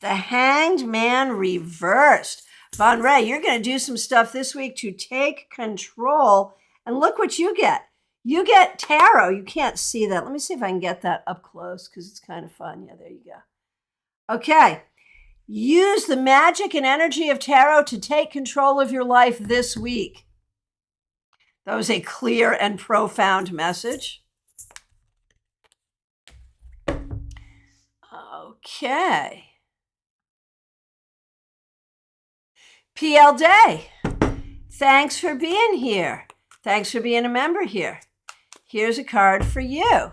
The Hanged Man reversed. Von Ray, you're going to do some stuff this week to take control. And look what you get. You get tarot. You can't see that. Let me see if I can get that up close because it's kind of fun. Yeah, there you go. Okay. Use the magic and energy of tarot to take control of your life this week. That was a clear and profound message. Okay. PL Day, thanks for being here. Thanks for being a member here. Here's a card for you.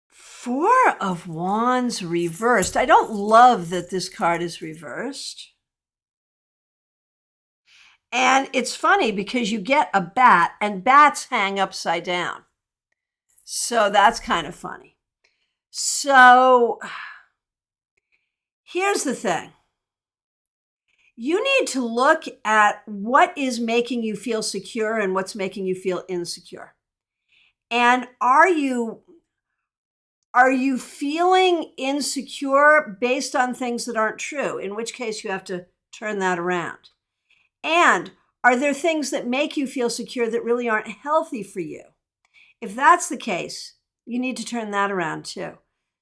Four of Wands reversed. I don't love that this card is reversed. And it's funny because you get a bat and bats hang upside down. So that's kind of funny. So here's the thing. You need to look at what is making you feel secure and what's making you feel insecure. And are you feeling insecure based on things that aren't true? In which case you have to turn that around. And are there things that make you feel secure that really aren't healthy for you? If that's the case, you need to turn that around too.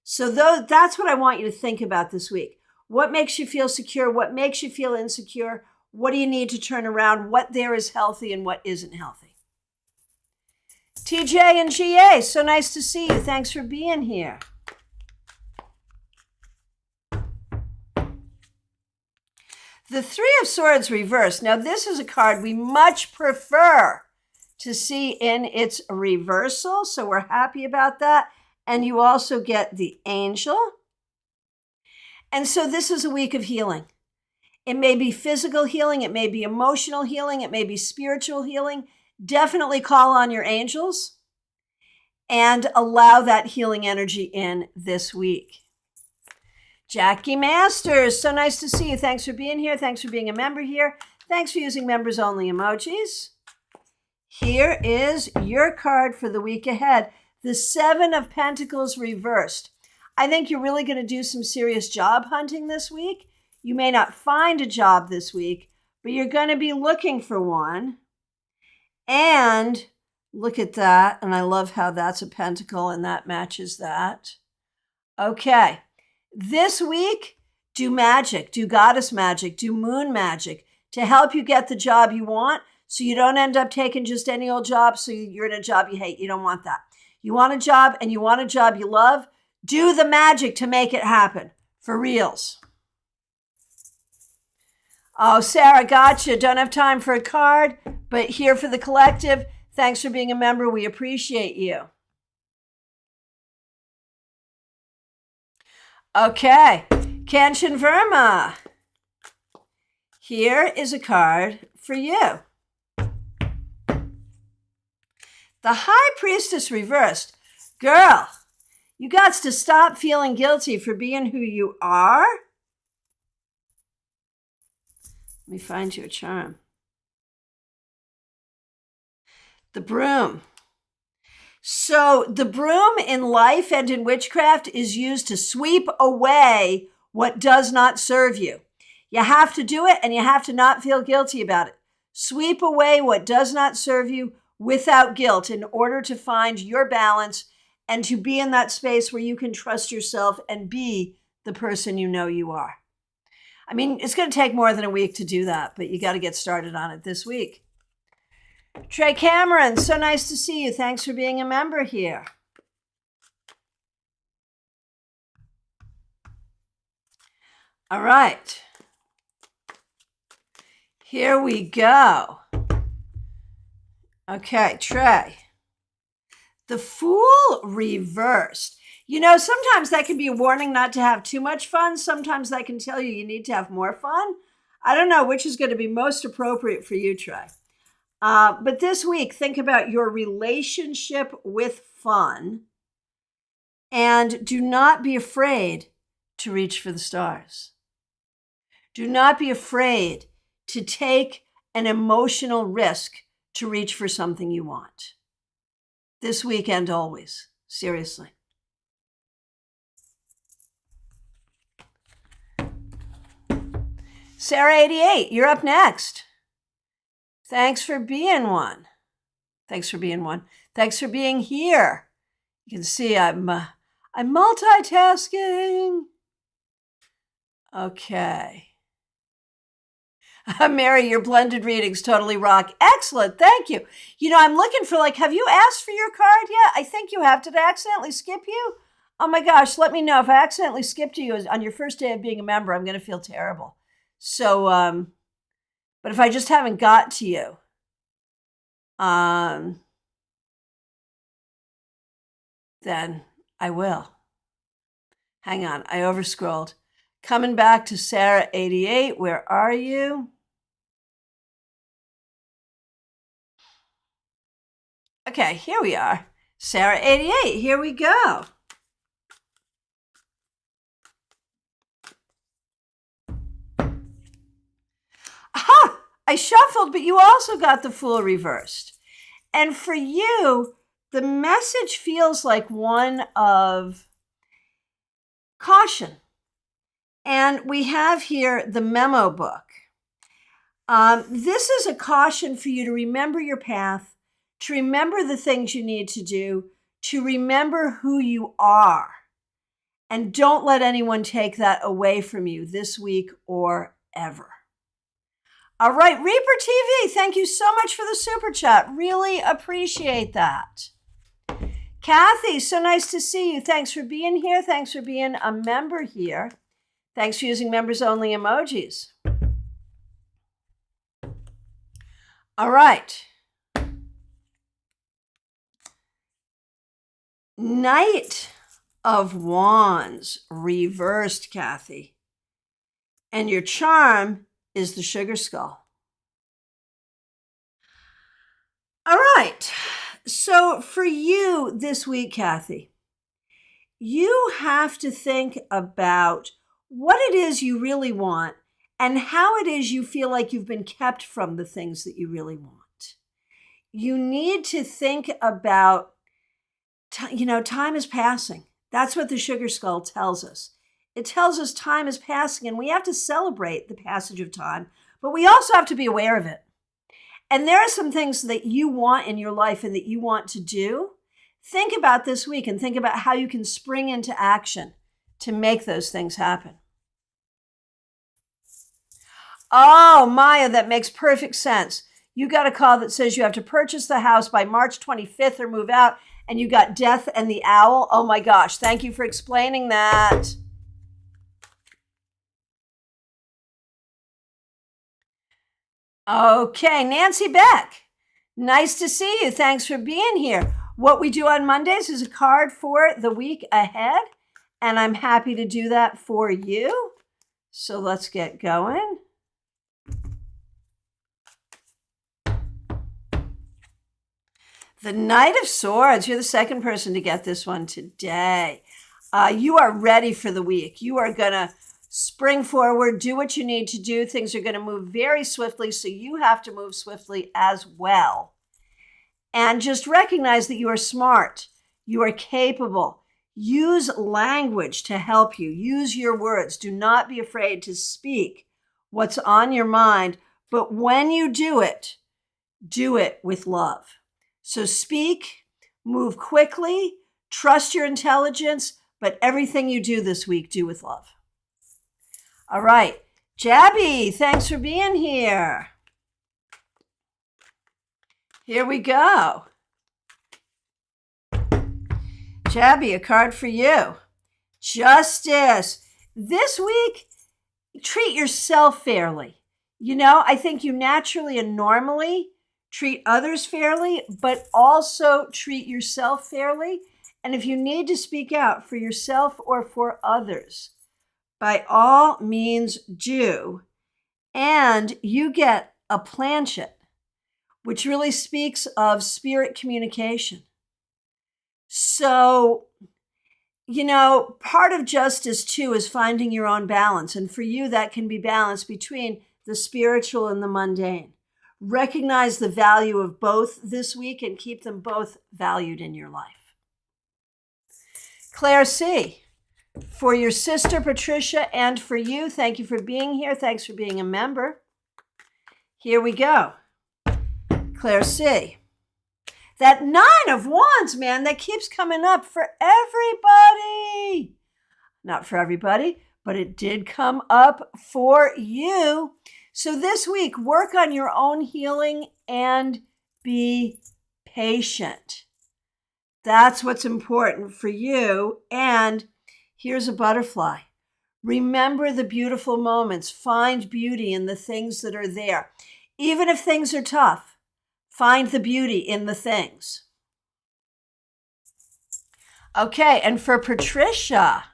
So that's what I want you to think about this week. What makes you feel secure? What makes you feel insecure? What do you need to turn around? What there is healthy and what isn't healthy? TJ and GA, so nice to see you. Thanks for being here. The Three of Swords reversed. Now, this is a card we much prefer to see in its reversal, so we're happy about that. And you also get the Angel. And so this is a week of healing. It may be physical healing, it may be emotional healing, it may be spiritual healing. Definitely call on your angels and allow that healing energy in this week. Jackie Masters, so nice to see you. Thanks for being here. Thanks for being a member here. Thanks for using members only emojis. Here is your card for the week ahead. The Seven of Pentacles reversed. I think you're really going to do some serious job hunting this week. You may not find a job this week, but you're going to be looking for one. And look at that. And I love how that's a pentacle and that matches that. Okay. This week, do magic, do goddess magic, do moon magic to help you get the job you want so you don't end up taking just any old job so you're in a job you hate. You don't want that. You want a job and you want a job you love. Do the magic to make it happen. For reals. Oh, Sarah, gotcha. Don't have time for a card, but here for the collective. Thanks for being a member. We appreciate you. Okay, Kanchan Verma. Here is a card for you. The High Priestess reversed. Girl, you got to stop feeling guilty for being who you are. Let me find you a charm. The Broom. So the broom in life and in witchcraft is used to sweep away what does not serve you. You have to do it and you have to not feel guilty about it. Sweep away what does not serve you without guilt in order to find your balance and to be in that space where you can trust yourself and be the person you know you are. I mean, it's going to take more than a week to do that, but you got to get started on it this week. Trey Cameron, so nice to see you. Thanks for being a member here. All right. Here we go. Okay, Trey. The Fool reversed. You know, sometimes that can be a warning not to have too much fun. Sometimes that can tell you need to have more fun. I don't know which is going to be most appropriate for you, Trey. But this week, think about your relationship with fun and do not be afraid to reach for the stars. Do not be afraid to take an emotional risk to reach for something you want. This week and always, seriously. Sarah 88, you're up next. Thanks for being one. Thanks for being one. Thanks for being here. You can see I'm multitasking. Okay. Mary, your blended readings totally rock. Excellent. Thank you. You know, I'm looking for have you asked for your card yet? I think you have. Did I accidentally skip you? Oh my gosh, let me know. If I accidentally skipped you on your first day of being a member, I'm going to feel terrible. So, but if I just haven't got to you, then I will. Hang on, I overscrolled. Coming back to Sarah 88, where are you? Okay, here we are. Sarah 88, here we go. Aha! I shuffled, but you also got the Fool reversed. And for you, the message feels like one of caution. And we have here the memo book. This is a caution for you to remember your path, to remember the things you need to do, to remember who you are. And don't let anyone take that away from you this week or ever. All right, Reaper TV, thank you so much for the super chat. Really appreciate that. Kathy, so nice to see you. Thanks for being here. Thanks for being a member here. Thanks for using members only emojis. All right. Knight of Wands reversed, Kathy. And your charm is the sugar skull. All right. So for you this week, Kathy, you have to think about what it is you really want and how it is you feel like you've been kept from the things that you really want. You need to think about, time is passing. That's what the sugar skull tells us. It tells us time is passing and we have to celebrate the passage of time, but we also have to be aware of it. And there are some things that you want in your life and that you want to do. Think about this week and think about how you can spring into action to make those things happen. Oh, Maya, that makes perfect sense. You got a call that says you have to purchase the house by March 25th or move out, and you got death and the owl. Oh my gosh, thank you for explaining that. Okay, Nancy Beck, nice to see you. Thanks for being here. What we do on Mondays is a card for the week ahead, and I'm happy to do that for you. So let's get going. The Knight of Swords. You're the second person to get this one today. You are ready for the week. You are going to spring forward, do what you need to do. Things are going to move very swiftly, so you have to move swiftly as well. And just recognize that you are smart. You are capable. Use language to help you. Use your words. Do not be afraid to speak what's on your mind. But when you do it with love. So speak, move quickly, trust your intelligence, but everything you do this week, do with love. All right, Jabby, thanks for being here. Here we go. Jabby, a card for you. Justice. This week, treat yourself fairly. I think you naturally and normally treat others fairly, but also treat yourself fairly. And if you need to speak out for yourself or for others, by all means do. And you get a planchet, which really speaks of spirit communication. So, part of justice too is finding your own balance. And for you, that can be balance between the spiritual and the mundane. Recognize the value of both this week and keep them both valued in your life. Claire C., for your sister Patricia and for you, thank you for being here. Thanks for being a member. Here we go. Claire C., that 9 of Wands, man, that keeps coming up for everybody. Not for everybody, but it did come up for you. So this week, work on your own healing and be patient. That's what's important for you. And here's a butterfly. Remember the beautiful moments. Find beauty in the things that are there. Even if things are tough, find the beauty in the things. Okay, and for Patricia,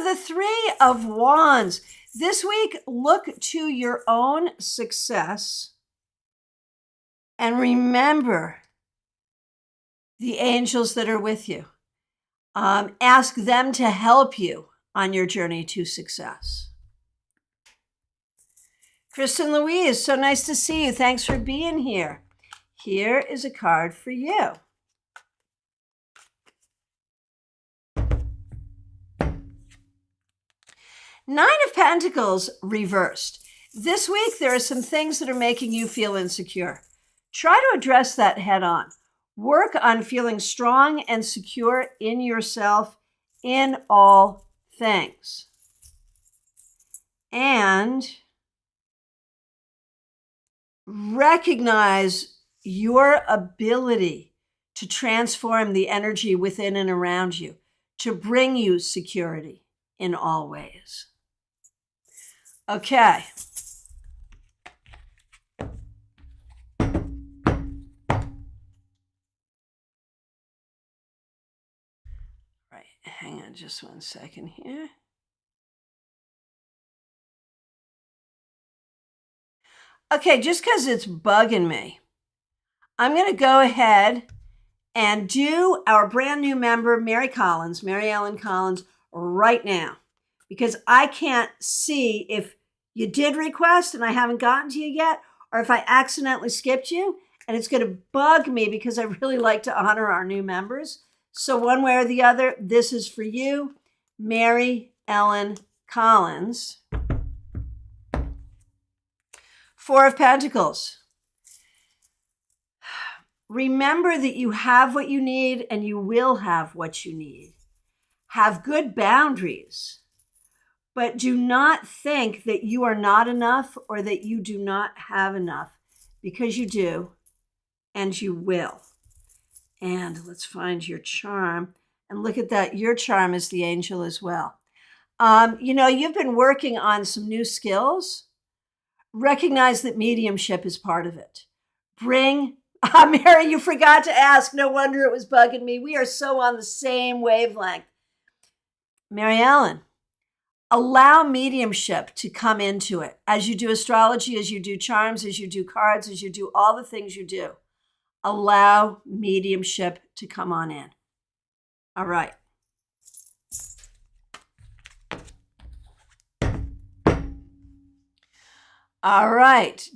the 3 of Wands. This week, look to your own success and remember the angels that are with you. Ask them to help you on your journey to success. Kristen Louise, so nice to see you. Thanks for being here. Here is a card for you. Nine of Pentacles reversed. This week, there are some things that are making you feel insecure. Try to address that head on. Work on feeling strong and secure in yourself in all things. And recognize your ability to transform the energy within and around you. to bring you security in all ways. Okay. Right, hang on just one second here. Okay, just because it's bugging me, I'm going to go ahead and do our brand new member, Mary Ellen Collins, right now. Because I can't see if you did request and I haven't gotten to you yet, or if I accidentally skipped you. And it's going to bug me because I really like to honor our new members. So one way or the other, this is for you, Mary Ellen Collins. Four of Pentacles. Remember that you have what you need and you will have what you need. Have good boundaries, but do not think that you are not enough or that you do not have enough, because you do and you will. And let's find your charm. And look at that. Your charm is the angel as well. You've been working on some new skills. Recognize that mediumship is part of it. Mary, you forgot to ask. No wonder it was bugging me. We are so on the same wavelength. Mary Ellen, allow mediumship to come into it. As you do astrology, as you do charms, as you do cards, as you do all the things you do, allow mediumship to come on in. All right. All right.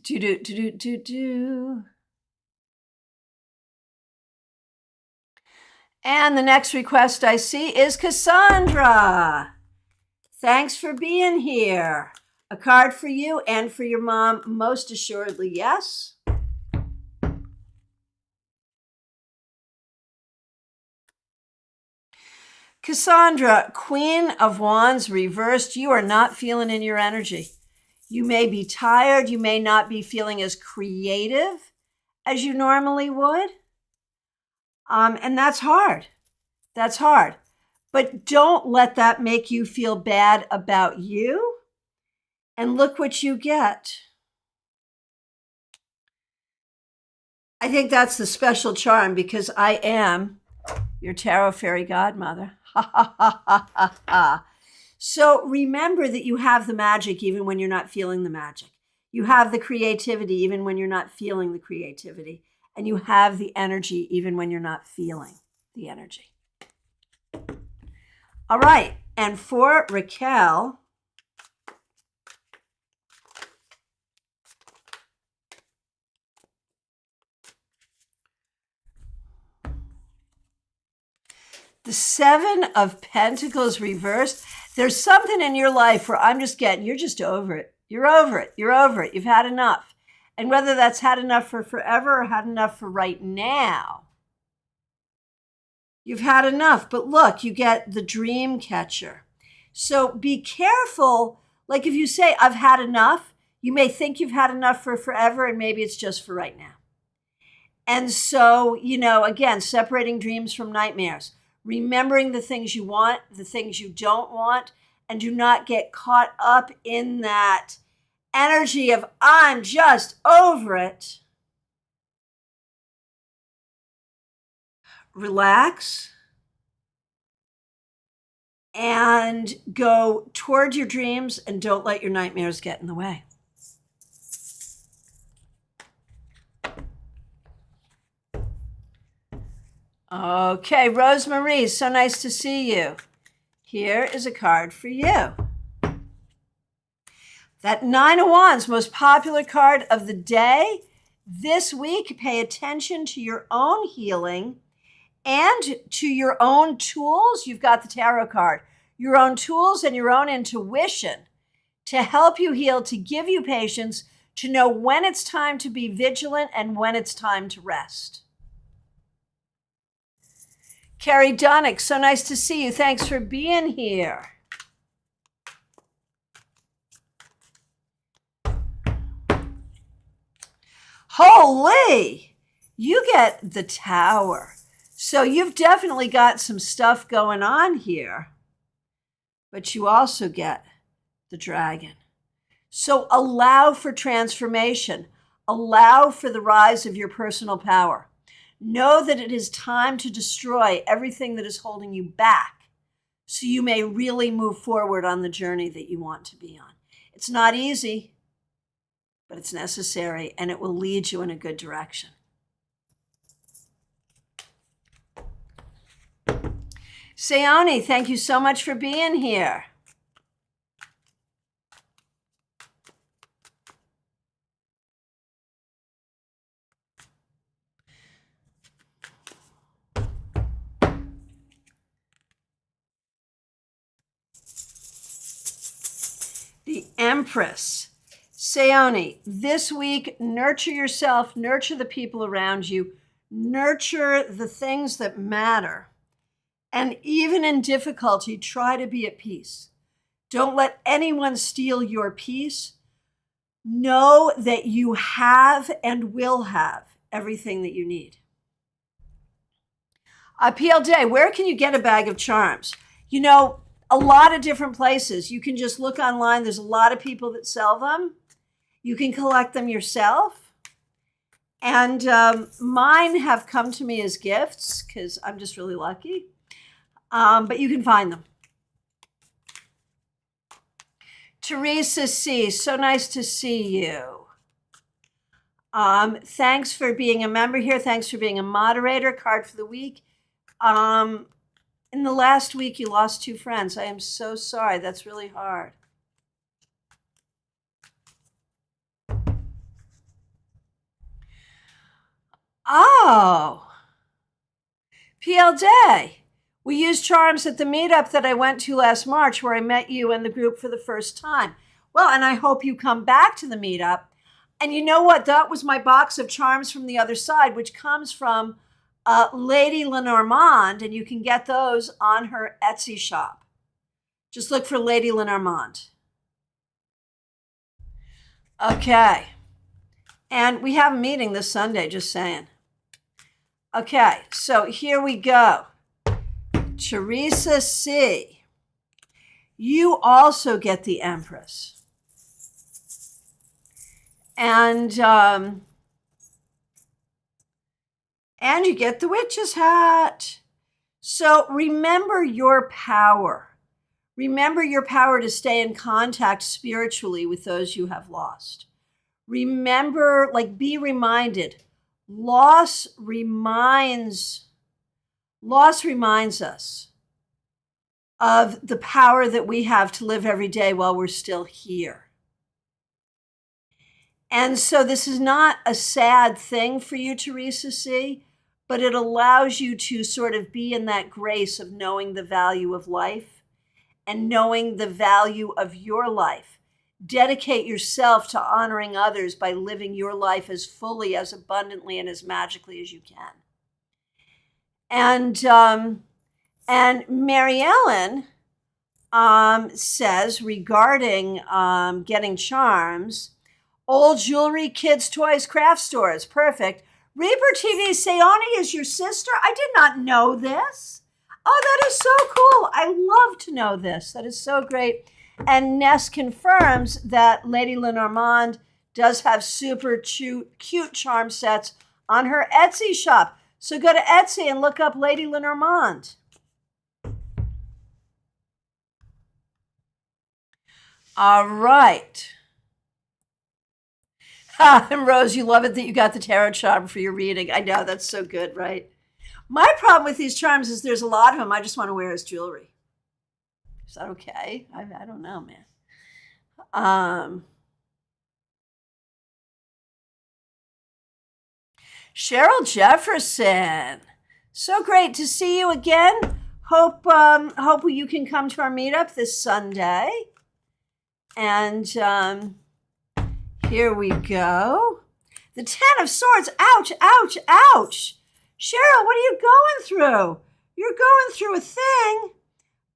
And the next request I see is Cassandra. Thanks for being here. A card for you and for your mom, most assuredly, yes. Cassandra, Queen of Wands reversed. You are not feeling in your energy. You may be tired. You may not be feeling as creative as you normally would. And that's hard. That's hard. But don't let that make you feel bad about you. And look what you get. I think that's the special charm, because I am your tarot fairy godmother. Ha ha ha ha ha ha. So remember that you have the magic even when you're not feeling the magic. You have the creativity even when you're not feeling the creativity. And you have the energy even when you're not feeling the energy. All right. And for Raquel, the Seven of Pentacles reversed. There's something in your life where I'm just getting, you're just over it. You're over it. You're over it. You've had enough. And whether that's had enough for forever or had enough for right now, you've had enough. But look, you get the dream catcher. So be careful. Like if you say, I've had enough, you may think you've had enough for forever, and maybe it's just for right now. And so, again, separating dreams from nightmares. Remembering the things you want, the things you don't want, and do not get caught up in that energy of, I'm just over it. Relax and go toward your dreams, and don't let your nightmares get in the way. Okay, Rosemarie, so nice to see you. Here is a card for you. That Nine of Wands, most popular card of the day. This week, pay attention to your own healing and to your own tools. You've got the tarot card. Your own tools and your own intuition to help you heal, to give you patience, to know when it's time to be vigilant and when it's time to rest. Carrie Donnick, so nice to see you. Thanks for being here. Holy, you get the Tower. So you've definitely got some stuff going on here, but you also get the dragon. So allow for transformation. Allow for the rise of your personal power. Know that it is time to destroy everything that is holding you back so you may really move forward on the journey that you want to be on. It's not easy, but it's necessary, and it will lead you in a good direction. Sayoni, thank you so much for being here. The Empress. Sayoni, this week, nurture yourself, nurture the people around you, nurture the things that matter. And even in difficulty, try to be at peace. Don't let anyone steal your peace. Know that you have and will have everything that you need. PL Day, where can you get a bag of charms? You know, a lot of different places. You can just look online. There's a lot of people that sell them. You can collect them yourself. And mine have come to me as gifts because I'm just really lucky. But you can find them. Teresa C., so nice to see you. Thanks for being a member here. Thanks for being a moderator. Card for the week. In the last week, you lost 2 friends. I am so sorry. That's really hard. Oh. PL Day. We used charms at the meetup that I went to last March where I met you and the group for the first time. Well, and I hope you come back to the meetup. And you know what? That was my box of charms from the other side, which comes from Lady Lenormand, and you can get those on her Etsy shop. Just look for Lady Lenormand. Okay. And we have a meeting this Sunday, just saying. Okay, so here we go. Teresa C., you also get the Empress. And you get the Witch's hat. So remember your power. Remember your power to stay in contact spiritually with those you have lost. Remember, be reminded. Loss reminds us of the power that we have to live every day while we're still here. And so this is not a sad thing for you, Teresa C., but it allows you to sort of be in that grace of knowing the value of life and knowing the value of your life. Dedicate yourself to honoring others by living your life as fully, as abundantly, and as magically as you can. And Mary Ellen says regarding getting charms, old jewelry, kids' toys, craft stores, perfect. Reaper TV, Sayoni is your sister? I did not know this. Oh, that is so cool. I love to know this. That is so great. And Ness confirms that Lady Lenormand does have super cute charm sets on her Etsy shop. So go to Etsy and look up Lady Lenormand. All right. And Rose, you love it that you got the tarot charm for your reading. I know, that's so good, right? My problem with these charms is there's a lot of them I just want to wear as jewelry. Is that okay? I don't know, man. Cheryl Jefferson. So great to see you again. Hope you can come to our meetup this Sunday. And here we go. The 10 of Swords. Ouch, ouch, ouch. Cheryl, what are you going through? You're going through a thing,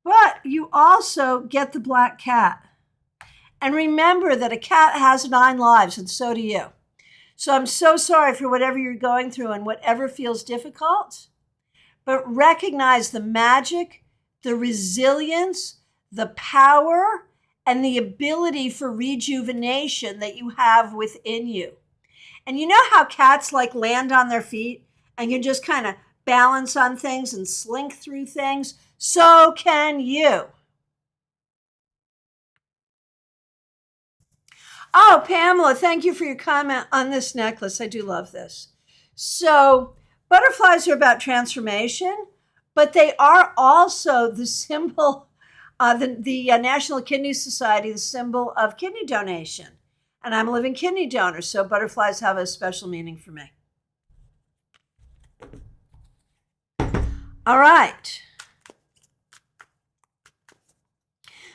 but you also get the black cat. And remember that a cat has 9 lives, and so do you. So I'm so sorry for whatever you're going through and whatever feels difficult. but recognize the magic, the resilience, the power, and the ability for rejuvenation that you have within you. And you know how cats like land on their feet and can just kind of balance on things and slink through things? So can you. Oh, Pamela, thank you for your comment on this necklace. I do love this. So, butterflies are about transformation, but they are also the symbol, the National Kidney Society, the symbol of kidney donation. And I'm a living kidney donor, so butterflies have a special meaning for me. All right.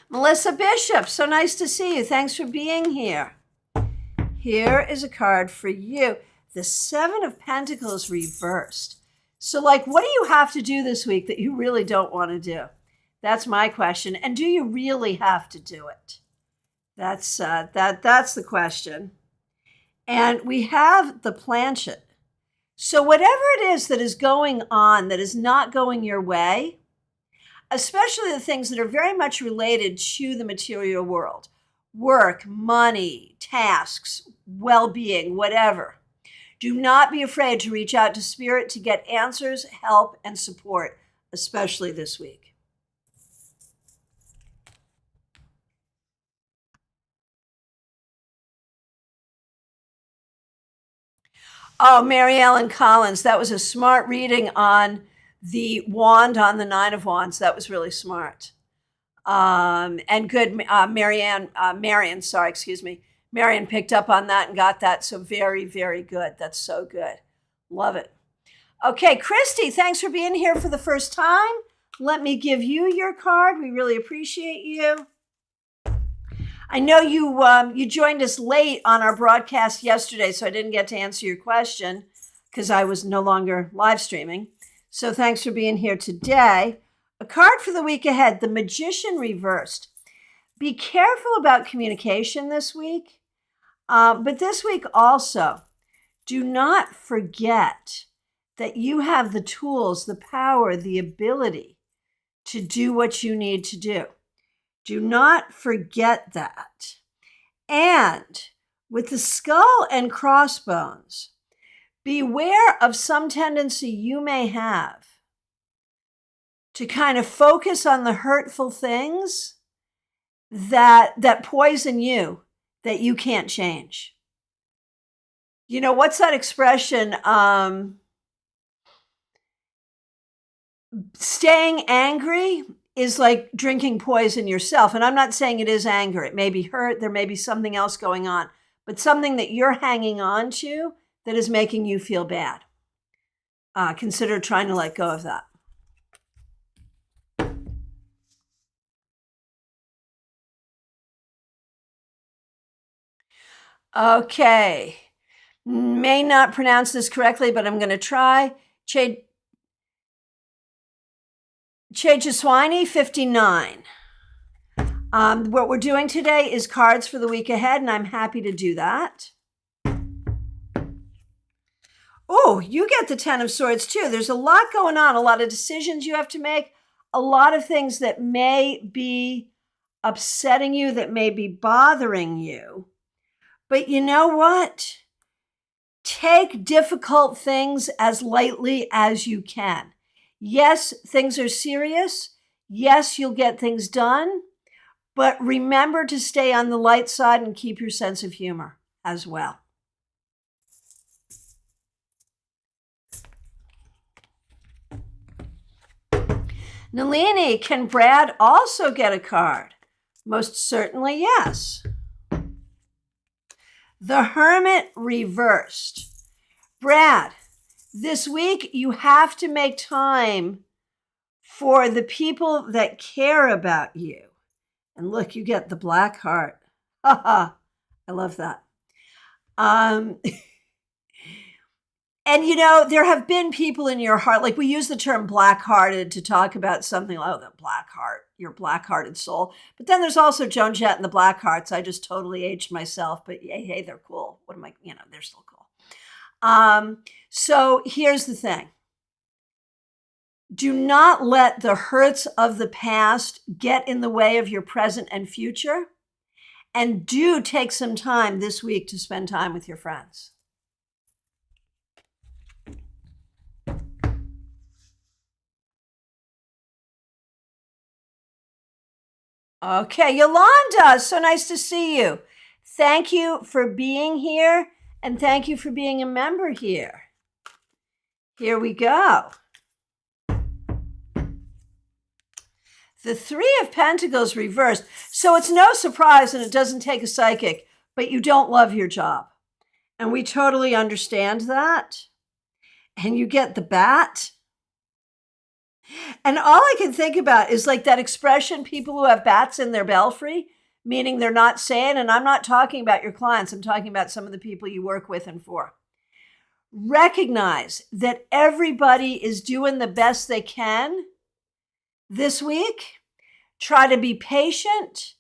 Melissa Bishop, so nice to see you. Thanks for being here. Here is a card for you. The Seven of Pentacles reversed. So, like, what do you have to do this week that you really don't want to do? That's my question. And do you really have to do it? That's the question. And we have the planchet. So whatever it is that is going on that is not going your way, especially the things that are very much related to the material world, work, money, tasks, well-being, whatever, do not be afraid to reach out to Spirit to get answers, help, and support, especially this week. Oh, Mary Ellen Collins, that was a smart reading on the wand on the Nine of Wands. That was really smart. And good, Marion picked up on that and got that. So very, very good. That's so good. Love it. Okay, Christy, thanks for being here for the first time. Let me give you your card. We really appreciate you. I know you joined us late on our broadcast yesterday, so I didn't get to answer your question because I was no longer live streaming. So thanks for being here today. A card for the week ahead, the Magician reversed. Be careful about communication this week, but this week also, do not forget that you have the tools, the power, the ability to do what you need to do. Do not forget that. And with the skull and crossbones, beware of some tendency you may have to kind of focus on the hurtful things that poison you, that you can't change. You know, what's that expression? Staying angry is like drinking poison yourself. And I'm not saying it is anger. It may be hurt. There may be something else going on, but something that you're hanging on to that is making you feel bad. Consider trying to let go of that. Okay. May not pronounce this correctly, but I'm going to try. Chejaswini 59. What we're doing today is cards for the week ahead, and I'm happy to do that. Oh, you get the Ten of Swords too. There's a lot going on, a lot of decisions you have to make, a lot of things that may be upsetting you, that may be bothering you. But you know what? Take difficult things as lightly as you can. Yes, things are serious. Yes, you'll get things done. But remember to stay on the light side and keep your sense of humor as well. Nalini, can Brad also get a card? Most certainly, yes. The Hermit reversed. Brad, this week you have to make time for the people that care about you. And look, you get the Black Heart. I love that. And, you know, there have been people in your heart, like we use the term black-hearted to talk about something like, oh, the black heart, your black-hearted soul. But then there's also Joan Jett and the Black Hearts. I just totally aged myself, but hey, they're cool. What am I, they're still cool. So here's the thing. Do not let the hurts of the past get in the way of your present and future. And do take some time this week to spend time with your friends. Okay, Yolanda, so nice to see you. Thank you for being here, and thank you for being a member here. Here we go. The Three of Pentacles reversed. So it's no surprise, and it doesn't take a psychic, but you don't love your job. And we totally understand that. And you get the bat. And all I can think about is like that expression, people who have bats in their belfry, meaning they're not sane. And I'm not talking about your clients. I'm talking about some of the people you work with and for. Recognize that everybody is doing the best they can this week. Try to be patient.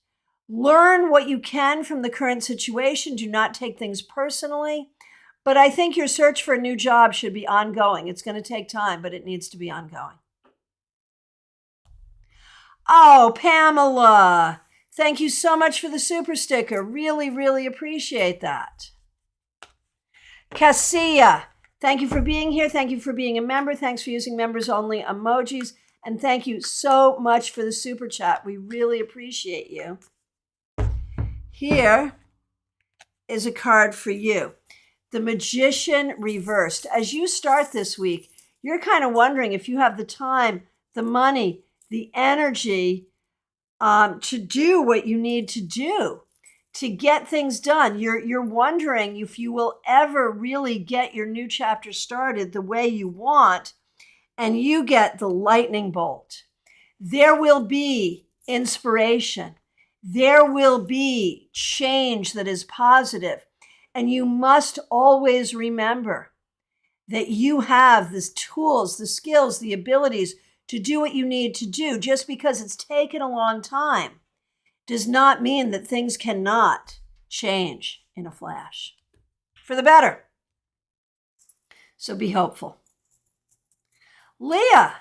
Learn what you can from the current situation. Do not take things personally. But I think your search for a new job should be ongoing. It's going to take time, but it needs to be ongoing. Oh, Pamela, thank you so much for the super sticker. Really, really appreciate that. Cassia, thank you for being here. Thank you for being a member. Thanks for using members only emojis. And thank you so much for the super chat. We really appreciate you. Here is a card for you. The Magician reversed. As you start this week, you're kind of wondering if you have the time, the money, the energy to do what you need to do, to get things done. You're wondering if you will ever really get your new chapter started the way you want, and you get the lightning bolt. There will be inspiration. There will be change that is positive. And you must always remember that you have the tools, the skills, the abilities to do what you need to do. Just because it's taken a long time does not mean that things cannot change in a flash for the better. So be hopeful. Leah,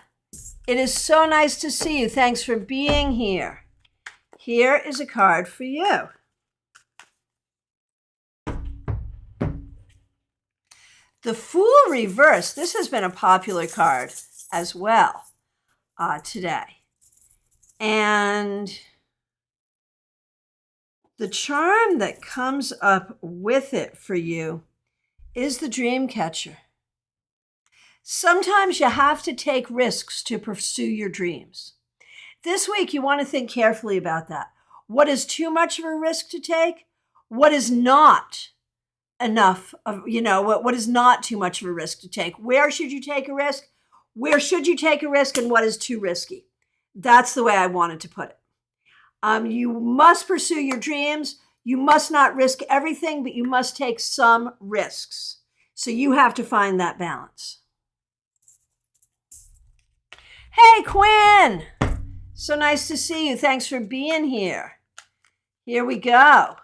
it is so nice to see you. Thanks for being here. Here is a card for you. The Fool reversed. This has been a popular card as well today. And the charm that comes up with it for you is the dream catcher. Sometimes you have to take risks to pursue your dreams. This week, you want to think carefully about that. What is too much of a risk to take? What is not enough of, what is not too much of a risk to take? Where should you take a risk? Where should you take a risk, and what is too risky? That's the way I wanted to put it. You must pursue your dreams. You must not risk everything, but you must take some risks. So you have to find that balance. Hey, Quinn. So nice to see you. Thanks for being here. Here we go.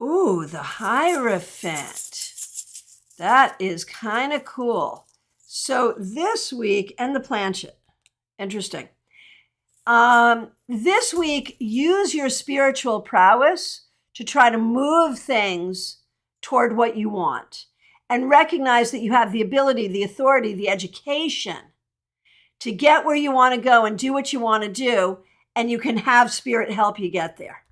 Ooh, the Hierophant. That is kind of cool. So this week, and the Planchet. Interesting. This week, use your spiritual prowess to try to move things toward what you want. And recognize that you have the ability, the authority, the education to get where you want to go and do what you want to do. And you can have spirit help you get there.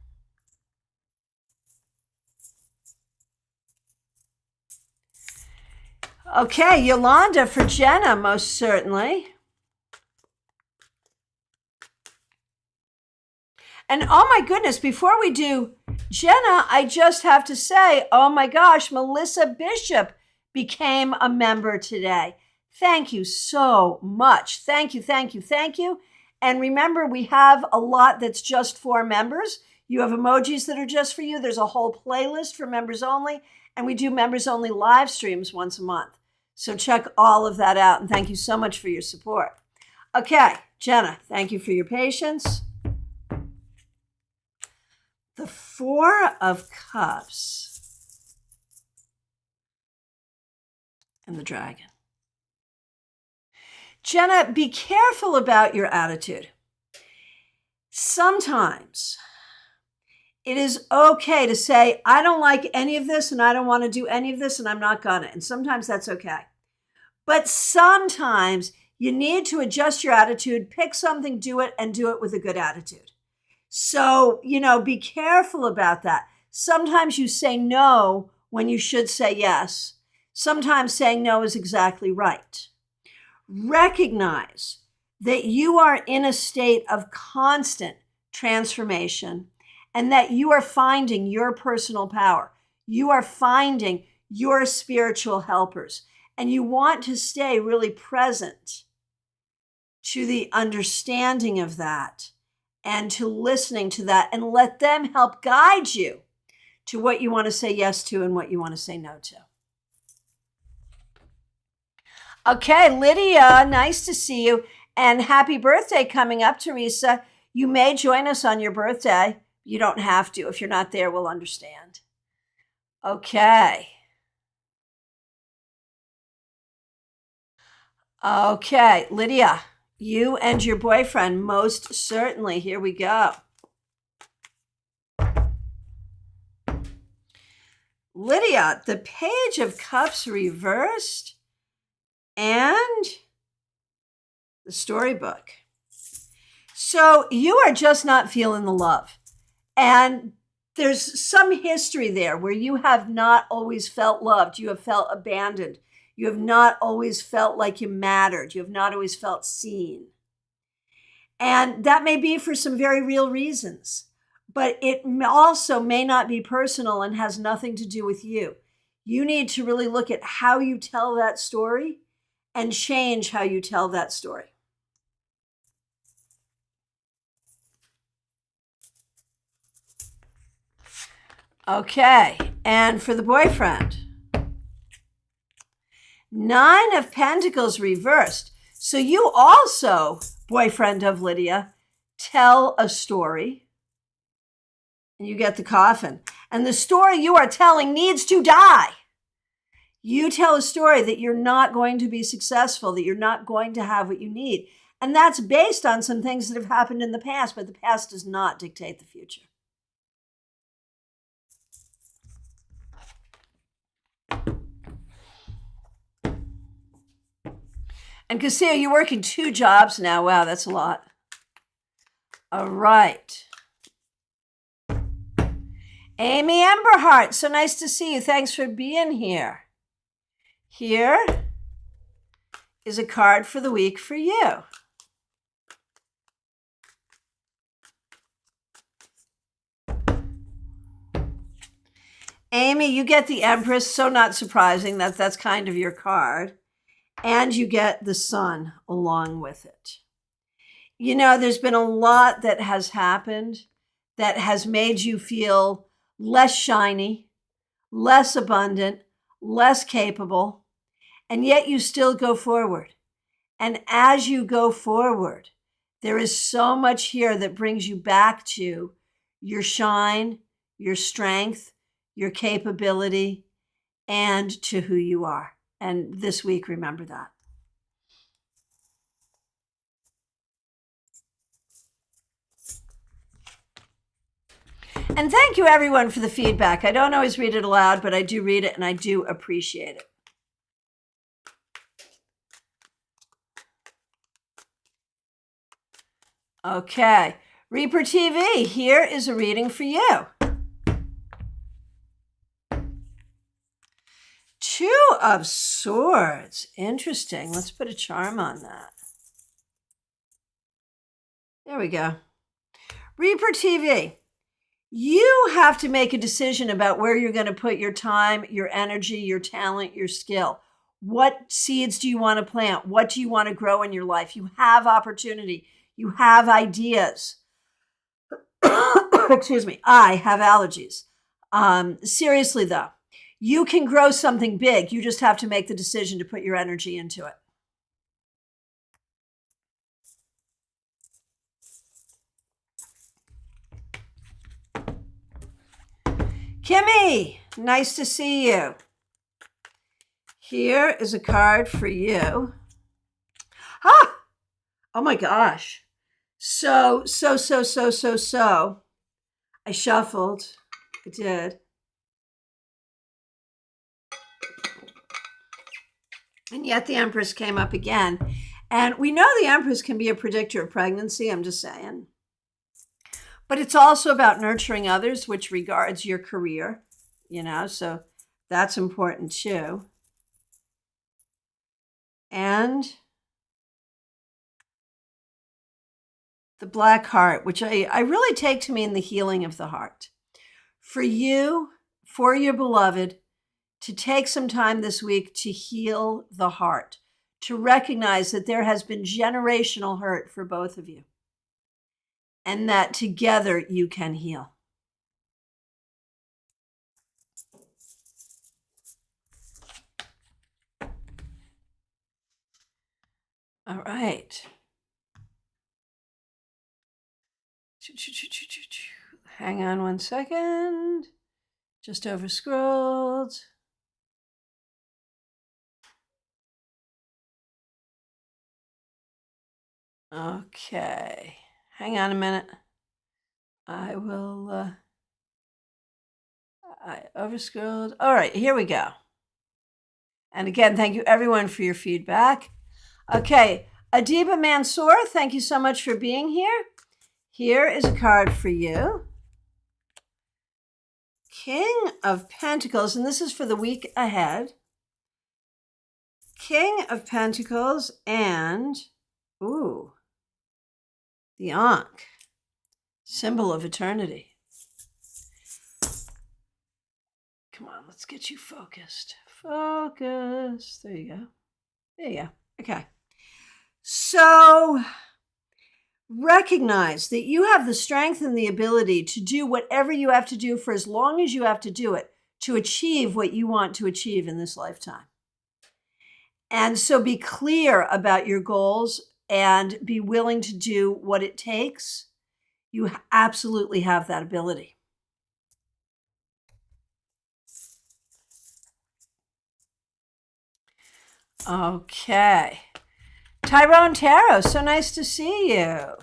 Okay, Yolanda for Jenna, most certainly. And oh my goodness, before we do Jenna, I just have to say, oh my gosh, Melissa Bishop became a member today. Thank you so much. Thank you, thank you, thank you. And remember, we have a lot that's just for members. You have emojis that are just for you. There's a whole playlist for members only. And we do members only live streams once a month. So check all of that out. And thank you so much for your support. Okay, Jenna, thank you for your patience. The Four of Cups. and the dragon. Jenna, be careful about your attitude. Sometimes it is okay to say, I don't like any of this and I don't want to do any of this and I'm not gonna. And sometimes that's okay. But sometimes you need to adjust your attitude, pick something, do it, and do it with a good attitude. So, be careful about that. Sometimes you say no when you should say yes. Sometimes saying no is exactly right. Recognize that you are in a state of constant transformation and that you are finding your personal power. You are finding your spiritual helpers. And you want to stay really present to the understanding of that and to listening to that and let them help guide you to what you want to say yes to and what you want to say no to. Okay, Lydia, nice to see you. And happy birthday coming up, Teresa. You may join us on your birthday. You don't have to. If you're not there, we'll understand. Okay. Okay, Lydia, you and your boyfriend, most certainly. Here we go. Lydia, the Page of Cups reversed and the storybook. So you are just not feeling the love. And there's some history there where you have not always felt loved. You have felt abandoned. You have not always felt like you mattered. You have not always felt seen. And that may be for some very real reasons, but it also may not be personal and has nothing to do with you. You need to really look at how you tell that story and change how you tell that story. Okay, and for the boyfriend, 9 of Pentacles reversed. So you also, boyfriend of Lydia, tell a story and you get the coffin. And the story you are telling needs to die. You tell a story that you're not going to be successful, that you're not going to have what you need. And that's based on some things that have happened in the past, but the past does not dictate the future. And Cassia, you're working 2 jobs now. Wow, that's a lot. All right. Amy Emberhart, so nice to see you. Thanks for being here. Here is a card for the week for you. Amy, you get the Empress, so not surprising that that's kind of your card. And you get the Sun along with it. There's been a lot that has happened that has made you feel less shiny, less abundant, less capable, and yet you still go forward. And as you go forward, there is so much here that brings you back to your shine, your strength, your capability, and to who you are. And this week, remember that. And thank you, everyone, for the feedback. I don't always read it aloud, but I do read it and I do appreciate it. Okay, Reaper TV, here is a reading for you. 2 of Swords. Interesting. Let's put a charm on that. There we go. Reaper TV. You have to make a decision about where you're going to put your time, your energy, your talent, your skill. What seeds do you want to plant? What do you want to grow in your life? You have opportunity. You have ideas. Excuse me. I have allergies. Seriously, though, you can grow something big. You just have to make the decision to put your energy into it. Kimmy, nice to see you. Here is a card for you. Ah! Oh my gosh. So. I shuffled. I did. And yet the Empress came up again. And we know the Empress can be a predictor of pregnancy, I'm just saying. But it's also about nurturing others, which regards your career, so that's important too. And the Black Heart, which I really take to mean the healing of the heart. For you, for your beloved, to take some time this week to heal the heart, to recognize that there has been generational hurt for both of you, and that together you can heal. All right. Hang on one second. Just over scrolled. Okay. Hang on a minute. I will. I overscrolled. All right, here we go. And again, thank you everyone for your feedback. Okay, Adiba Mansour, thank you so much for being here. Here is a card for you. King of Pentacles, and this is for the week ahead. King of Pentacles and, the Ankh, symbol of eternity. Come on, let's get you focused. Focus. There you go. There you go. Okay. So recognize that you have the strength and the ability to do whatever you have to do for as long as you have to do it to achieve what you want to achieve in this lifetime. And so be clear about your goals and be willing to do what it takes. You absolutely have that ability. Okay. Tyrone Tarot, so nice to see you.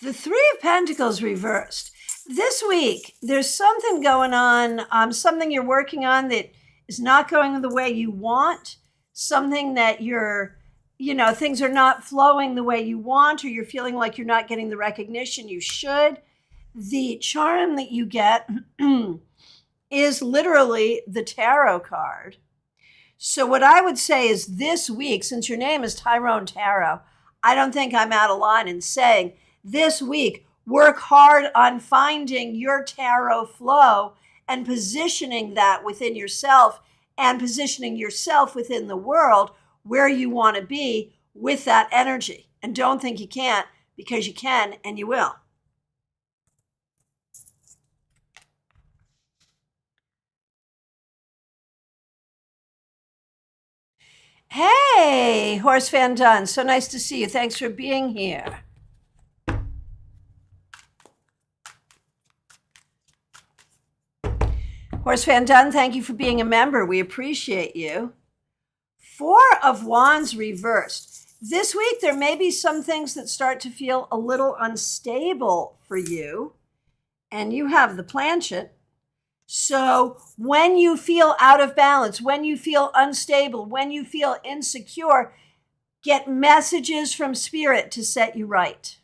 The Three of Pentacles reversed. This week, there's something going on, something you're working on that is not going the way you want, something that things are not flowing the way you want, or you're feeling like you're not getting the recognition you should. The charm that you get is literally the tarot card. So what I would say is this week, since your name is Tyrone Tarot, I don't think I'm out of line in saying this week, work hard on finding your tarot flow and positioning that within yourself and positioning yourself within the world where you want to be with that energy. And don't think you can't, because you can and you will. Hey, Horse Van Dunn, so nice to see you. Thanks for being here. Horse Van Dunn, thank you for being a member. We appreciate you. Four of Wands reversed. This week, there may be some things that start to feel a little unstable for you, and you have the planchet. So when you feel out of balance, when you feel unstable, when you feel insecure, get messages from Spirit to set you right.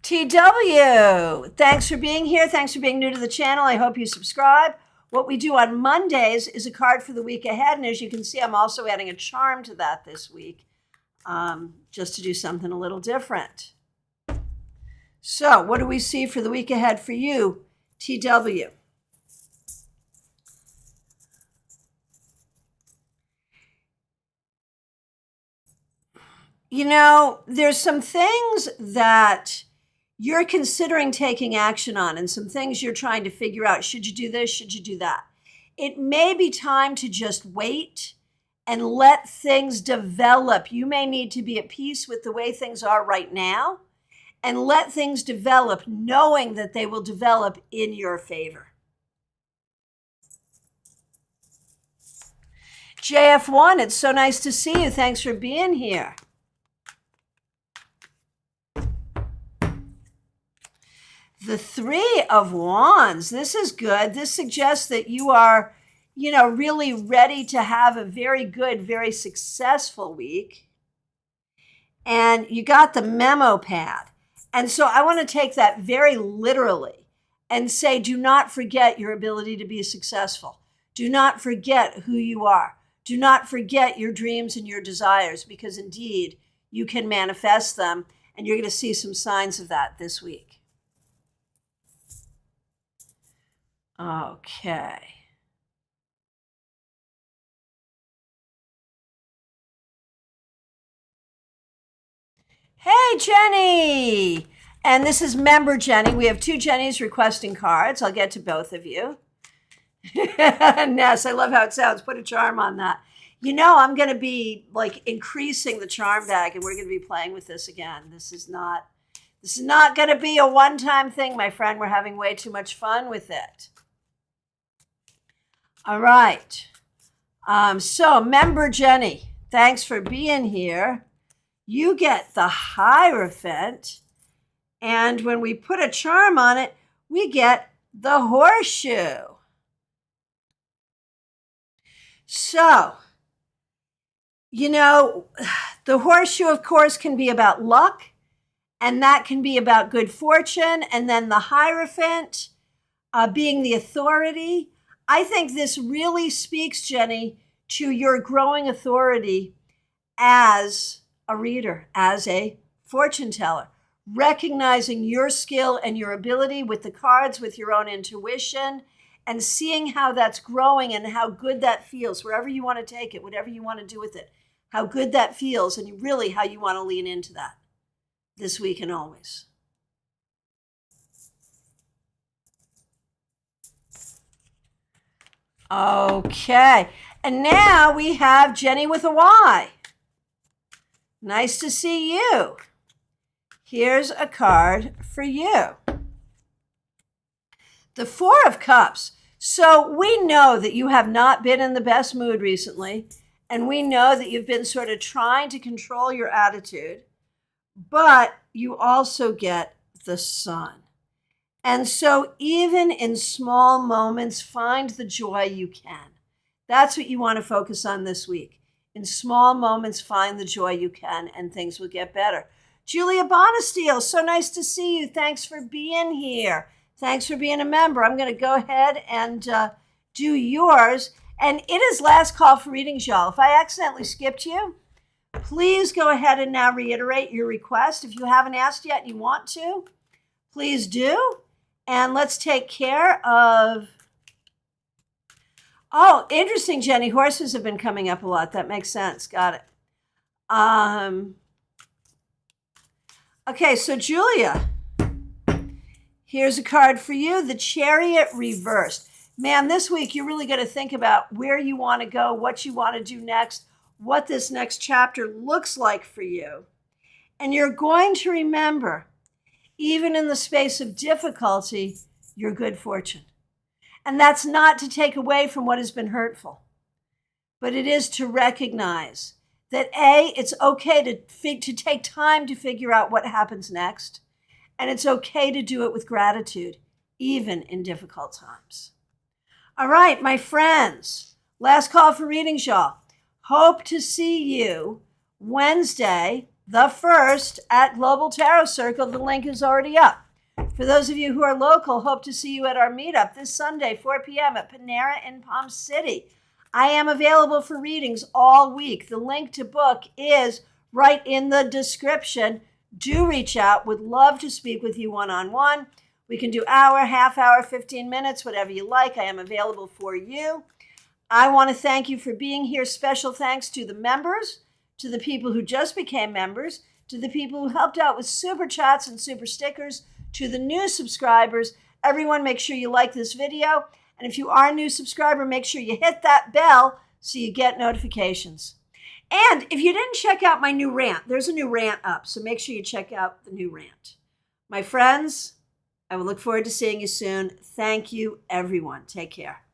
TW, thanks for being here. Thanks for being new to the channel. I hope you subscribe. What we do on Mondays is a card for the week ahead. And as you can see, I'm also adding a charm to that this week, just to do something a little different. So what do we see for the week ahead for you, TW? There's some things that you're considering taking action on and some things you're trying to figure out. Should you do this? Should you do that? It may be time to just wait and let things develop. You may need to be at peace with the way things are right now and let things develop, knowing that they will develop in your favor. JF1, it's so nice to see you. Thanks for being here. The Three of Wands. This is good. This suggests that you are, really ready to have a very good, very successful week. And you got the memo pad. And so I want to take that very literally and say, do not forget your ability to be successful. Do not forget who you are. Do not forget your dreams and your desires, because indeed you can manifest them, and you're going to see some signs of that this week. Okay. Hey, Jenny. And this is member Jenny. We have 2 Jennys requesting cards. I'll get to both of you. Ness, I love how it sounds. Put a charm on that. I'm going to be increasing the charm bag, and we're going to be playing with this again. This is not going to be a one-time thing, my friend. We're having way too much fun with it. All right. So member Jenny, thanks for being here. You get the Hierophant, and when we put a charm on it, we get the Horseshoe. So, the Horseshoe, of course, can be about luck, and that can be about good fortune. And then the Hierophant being the authority. I think this really speaks, Jenny, to your growing authority as a reader, as a fortune teller, recognizing your skill and your ability with the cards, with your own intuition, and seeing how that's growing and how good that feels, wherever you want to take it, whatever you want to do with it, how good that feels, and really how you want to lean into that this week and always. Okay, and now we have Jenny with a Y. Nice to see you. Here's a card for you. The Four of Cups. So we know that you have not been in the best mood recently, and we know that you've been sort of trying to control your attitude, but you also get the Sun. And so even in small moments, find the joy you can. That's what you want to focus on this week. In small moments, find the joy you can, and things will get better. Julia Bonesteel, so nice to see you. Thanks for being here. Thanks for being a member. I'm going to go ahead and do yours. And it is last call for readings, y'all. If I accidentally skipped you, please go ahead and now reiterate your request. If you haven't asked yet and you want to, please do. And let's take care of... Oh, interesting, Jenny. Horses have been coming up a lot. That makes sense. Got it. Okay, so Julia, here's a card for you, the Chariot reversed. Man, this week you're really going to think about where you want to go, what you want to do next, what this next chapter looks like for you. And you're going to remember, even in the space of difficulty, your good fortune. And that's not to take away from what has been hurtful, but it is to recognize that it's okay to take time to figure out what happens next. And it's okay to do it with gratitude, even in difficult times. All right, my friends, last call for readings, y'all. Hope to see you Wednesday, the 1st, at Global Tarot Circle. The link is already up. For those of you who are local, hope to see you at our meetup this Sunday, 4 p.m. at Panera in Palm City. I am available for readings all week. The link to book is right in the description. Do reach out. Would love to speak with you one-on-one. We can do hour, half hour, 15 minutes, whatever you like. I am available for you. I want to thank you for being here. Special thanks to the members, to the people who just became members, to the people who helped out with super chats and super stickers, to the new subscribers. Everyone, make sure you like this video. And if you are a new subscriber, make sure you hit that bell so you get notifications. And if you didn't check out my new rant, there's a new rant up. So make sure you check out the new rant. My friends, I will look forward to seeing you soon. Thank you, everyone. Take care.